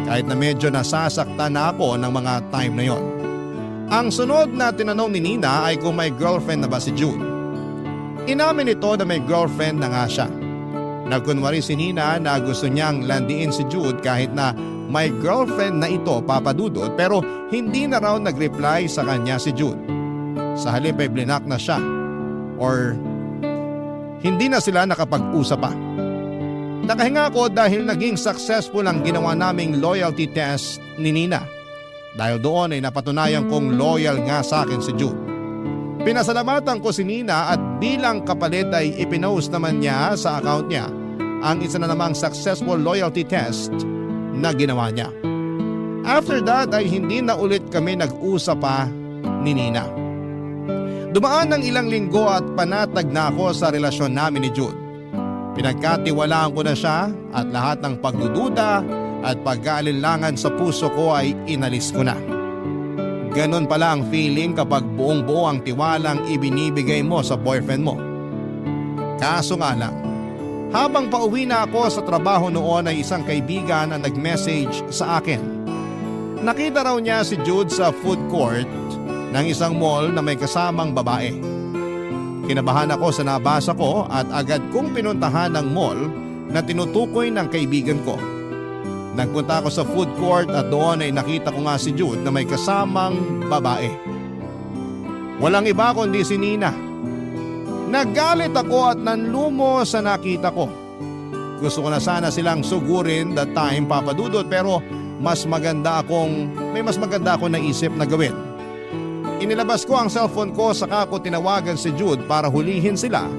kahit na medyo nasasaktan na ako ng mga time na yon. Ang sunod na tinanong ni Nina ay kung may girlfriend na ba si Jude. Inamin ito na may girlfriend na nga siya. Nagkunwari si Nina na gusto niyang landiin si Jude kahit na may girlfriend na ito, Papa Dudut, pero hindi na raw nag-reply sa kanya si Jude. Sa halip ay blinak na siya or hindi na sila nakapag-usap pa. Nakahinga ako dahil naging successful ang ginawa naming loyalty test ni Nina. Dahil doon ay napatunayan kong loyal nga sa akin si Jude. Pinasalamatan ko si Nina at bilang kapalit ay ipinost naman niya sa account niya ang isa na namang successful loyalty test na ginawa niya. After that ay hindi na ulit kami nag-usap pa ni Nina. Dumaan ng ilang linggo at panatag na ako sa relasyon namin ni Jude. Pinagkatiwalaan ko na siya at lahat ng pagdududa at pag-aalinlangan sa puso ko ay inalis ko na. Ganon pala ang feeling kapag buong buo ang tiwalang ibinibigay mo sa boyfriend mo. Kaso nga lang, habang pauwi na ako sa trabaho noon ay isang kaibigan ang nag-message sa akin. Nakita raw niya si Jude sa food court ng isang mall na may kasamang babae. Kinabahan ako sa nabasa ko at agad kong pinuntahan ng mall na tinutukoy ng kaibigan ko. Nagpunta ako sa food court at doon ay nakita ko nga si Jude na may kasamang babae. Walang iba kundi si Nina. Nagalit ako at nanlumo sa nakita ko. Gusto ko na sana silang sugurin that time, Papa Dudut, pero may mas maganda akong naisip na gawin. Inilabas ko ang cellphone ko saka ako tinawagan si Jude para hulihin sila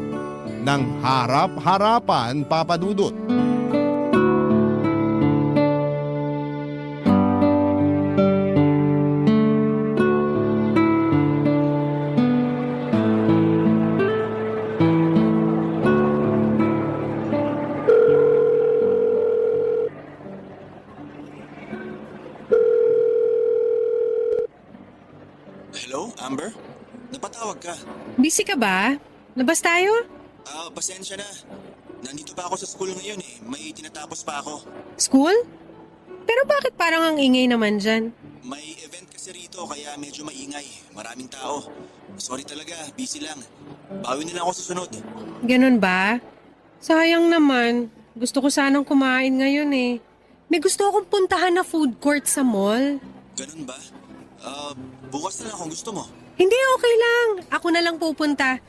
ng harap-harapan, Papa Dudut. Hello, Amber? Napatawag ka. Busy ka ba? Labas tayo? Pasensya na. Nandito pa ako sa school ngayon eh. May tinatapos pa ako. School? Pero bakit parang ang ingay naman dyan? May event kasi rito kaya medyo maingay. Maraming tao. Sorry talaga, busy lang. Bawi na lang ako sa sunod. Ganun ba? Sayang naman. Gusto ko sanang kumain ngayon eh. May gusto akong puntahan na food court sa mall. Ganun ba? Bukas na lang kung gusto mo. Hindi, okay lang. Ako na lang pupunta.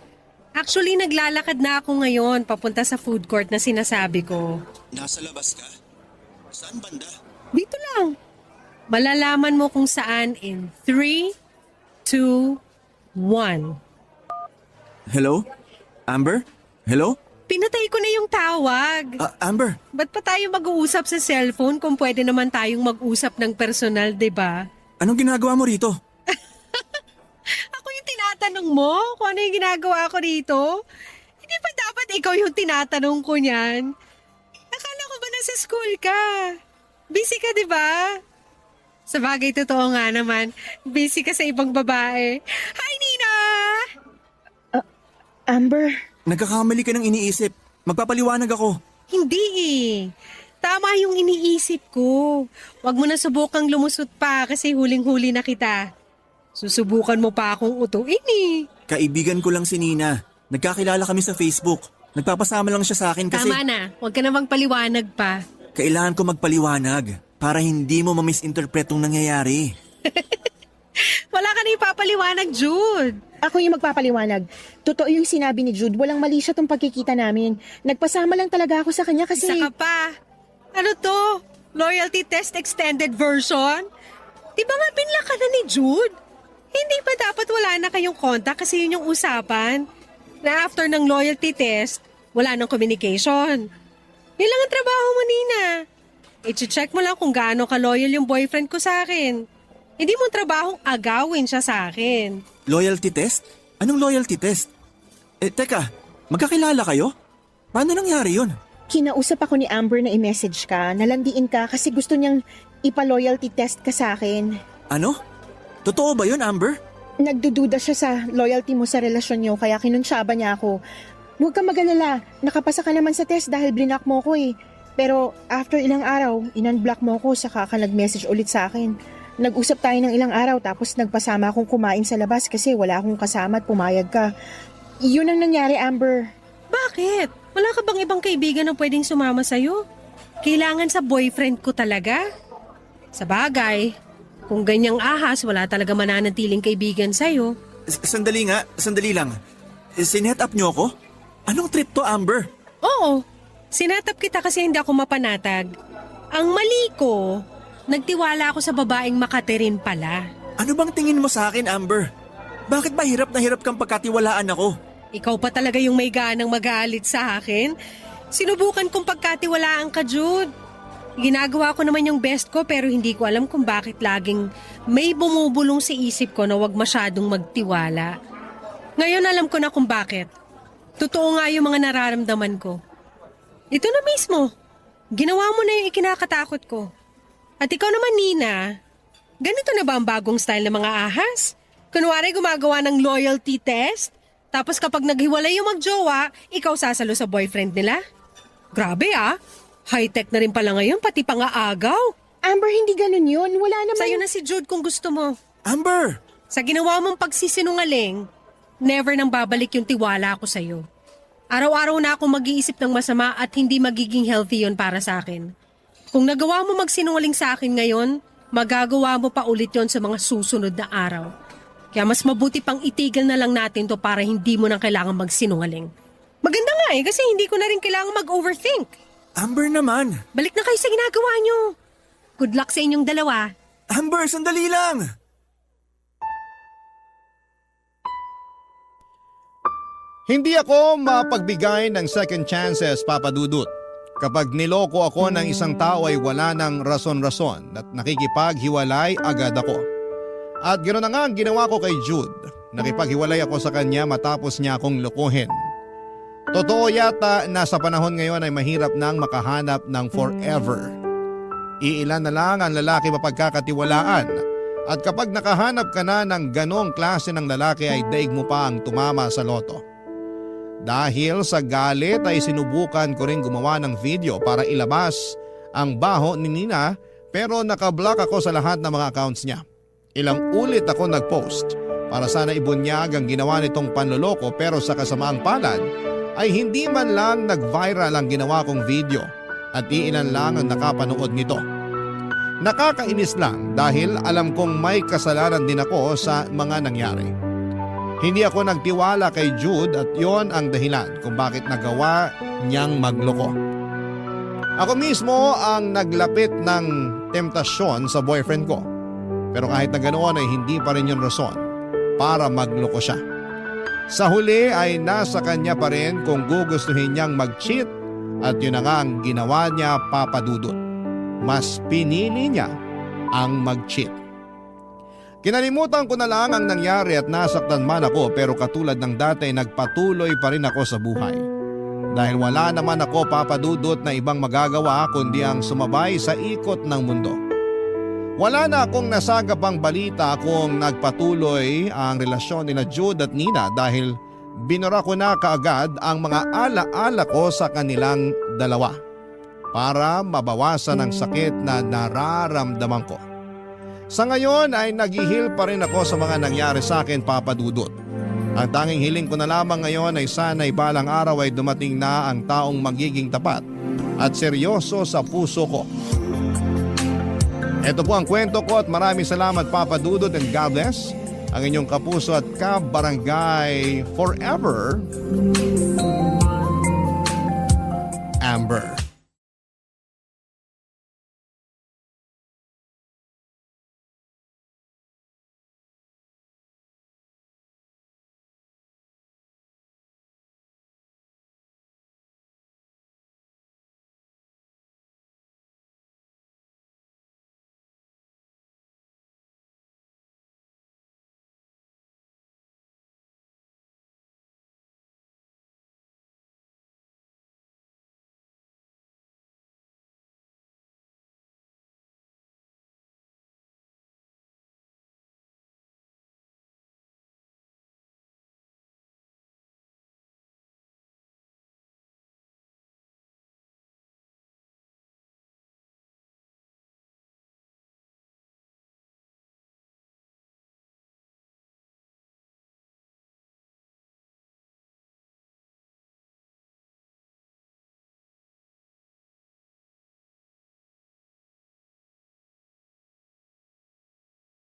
Actually, naglalakad na ako ngayon papunta sa food court na sinasabi ko. Nasa labas ka? Saan banda? Dito lang. Malalaman mo kung saan in 3, 2, 1. Hello? Amber? Hello? Pinatay ko na yung tawag. Amber? Ba't pa tayo mag-uusap sa cellphone kung pwede naman tayong mag-usap ng personal, 'di ba? Anong ginagawa mo rito? Ako yung tinatanong mo kung ano yung ginagawa ko rito? Hindi ba dapat ikaw yung tinatanong ko niyan? Akala ko ba nasa school ka? Busy ka, di ba? Sa bagay, totoo nga naman. Busy ka sa ibang babae. Hi, Nina! Amber, Nagkakamali ka ng iniisip. Magpapaliwanag ako. Hindi eh. Tama yung iniisip ko. Huwag mo na subukang lumusot pa kasi huling-huli na kita. Susubukan mo pa akong utuin eh. Kaibigan ko lang si Nina. Nagkakilala kami sa Facebook. Nagpapasama lang siya sa akin kasi Tama na, huwag ka namang paliwanag pa. kailangan ko magpaliwanag para hindi mo ma-misinterpret yung nangyayari. Wala ka na ipapaliwanag, Jude. Ako yung magpapaliwanag. Totoo yung sinabi ni Jude, walang mali siya tong pagkikita namin. Nagpasama lang talaga ako sa kanya kasi... Isa ka pa. Ano to? Loyalty test extended version? Di ba nga binla ka na ni Jude? Hindi ba dapat wala na kayong contact kasi yun yung usapan? Na after ng loyalty test, wala nang communication. Yun lang ang trabaho mo, Nina. I-check mo lang kung gaano ka-loyal yung boyfriend ko sa akin. Hindi mo trabahong agawin siya sa akin. Loyalty test? Anong loyalty test? Teka, magkakilala kayo? Paano nangyari yun? Kinausap ako ni Amber na i-message ka, nalandiin ka kasi gusto niyang ipa-loyalty test ka sa akin. Ano? Totoo ba yun, Amber? Nagdududa siya sa loyalty mo sa relasyon niyo kaya kinunsyaba niya ako. Huwag kang mag-alala, nakapasa ka naman sa test dahil blinak mo ko eh. Pero after ilang araw, in-unblock mo ko saka ka nag-message ulit sa akin. Nag-usap tayo ng ilang araw tapos nagpasama akong kumain sa labas kasi wala akong kasama at pumayag ka. Yun ang nangyari, Amber. Bakit? Wala ka bang ibang kaibigan na pwedeng sumama sa'yo? Kailangan sa boyfriend ko talaga? Sa bagay, kung ganyang ahas, wala talaga mananatiling kaibigan sa'yo. Sandali lang. Sinet up niyo ako? Anong trip to, Amber? Oo, sinatap kita kasi hindi ako mapanatag. Ang mali ko, nagtiwala ako sa babaeng Makaterin pala. Ano bang tingin mo sa akin, Amber? Bakit ba hirap na hirap kang pagkatiwalaan ako? Ikaw pa talaga yung may ganang magalit sa akin. Sinubukan kong pagkatiwalaan ka, Jude. Ginagawa ko naman yung best ko pero hindi ko alam kung bakit laging may bumubulong sa isip ko na wag masyadong magtiwala. Ngayon alam ko na kung bakit. Totoo nga yung mga nararamdaman ko. Ito na mismo. Ginawa mo na yung ikinakatakot ko. At ikaw naman, Nina, ganito na ba ang bagong style ng mga ahas? Kunwari gumagawa ng loyalty test, tapos kapag naghiwalay yung magjowa, ikaw sasalo sa boyfriend nila? Grabe ah, high-tech na rin pala ngayon, pati pa nga agaw. Amber, hindi ganun yun. Wala naman... Sa'yo na si Jude kung gusto mo. Amber! Sa ginawa mong pagsisinungaling, never nang babalik yung tiwala ko sa'yo. Araw-araw na akong mag-iisip ng masama at hindi magiging healthy yon para sa akin. Kung nagawa mo magsinungaling sa akin ngayon, magagawa mo pa ulit yon sa mga susunod na araw. Kaya mas mabuti pang itigil na lang natin to para hindi mo nang kailangan magsinungaling. Maganda nga eh, kasi hindi ko na rin kailangan mag-overthink. Amber naman! Balik na kayo sa ginagawa nyo. Good luck sa inyong dalawa. Amber, sandali lang! Hindi ako mapagbigay ng second chances, Papa Dudut. Kapag niloko ako ng isang tao ay wala ng rason-rason at nakikipaghiwalay agad ako. At ganoon na nga ang ginawa ko kay Jude. Nakipaghiwalay ako sa kanya matapos niya akong lokohin. Totoo yata na sa panahon ngayon ay mahirap nang makahanap ng forever. Iilan na lang ang lalaki mapagkakatiwalaan. At kapag nakahanap ka na ng ganong klase ng lalaki ay daig mo pa ang tumama sa loto. Dahil sa galit ay sinubukan ko rin gumawa ng video para ilabas ang baho ni Nina pero nakablock ako sa lahat ng mga accounts niya. Ilang ulit ako nagpost para sana ibunyag ang ginawa nitong panloloko pero sa kasamaang palad ay hindi man lang nag-viral ang ginawa kong video at iilan lang ang nakapanood nito. Nakakainis lang dahil alam kong may kasalanan din ako sa mga nangyari. Hindi ako nagtiwala kay Jude at yon ang dahilan kung bakit nagawa niyang magloko. Ako mismo ang naglapit ng temptasyon sa boyfriend ko. Pero kahit na ganoon ay hindi pa rin yun rason para magloko siya. Sa huli ay nasa kanya pa rin kung gugustuhin niyang mag-cheat at yun na nga ang ginawa niya, Papa Dudut. Mas pinili niya ang mag-cheat. Kinalimutan ko na lang ang nangyari at nasaktan man ako pero katulad ng dati nagpatuloy pa rin ako sa buhay. Dahil wala naman ako, Papa Dudut, na ibang magagawa kundi ang sumabay sa ikot ng mundo. Wala na akong nasagapang balita kung nagpatuloy ang relasyon nila Jude at Nina dahil binura ko na kaagad ang mga ala-ala ko sa kanilang dalawa. para mabawasan ang sakit na nararamdaman ko. Sa ngayon ay naghihil pa rin ako sa mga nangyari sa akin, Papa Dudut. Ang tanging hiling ko na lamang ngayon ay sana'y balang araw ay dumating na ang taong magiging tapat at seryoso sa puso ko. Ito po ang kwento ko at maraming salamat, Papa Dudut, and God bless. Ang inyong kapuso at kabarangay forever, Amber.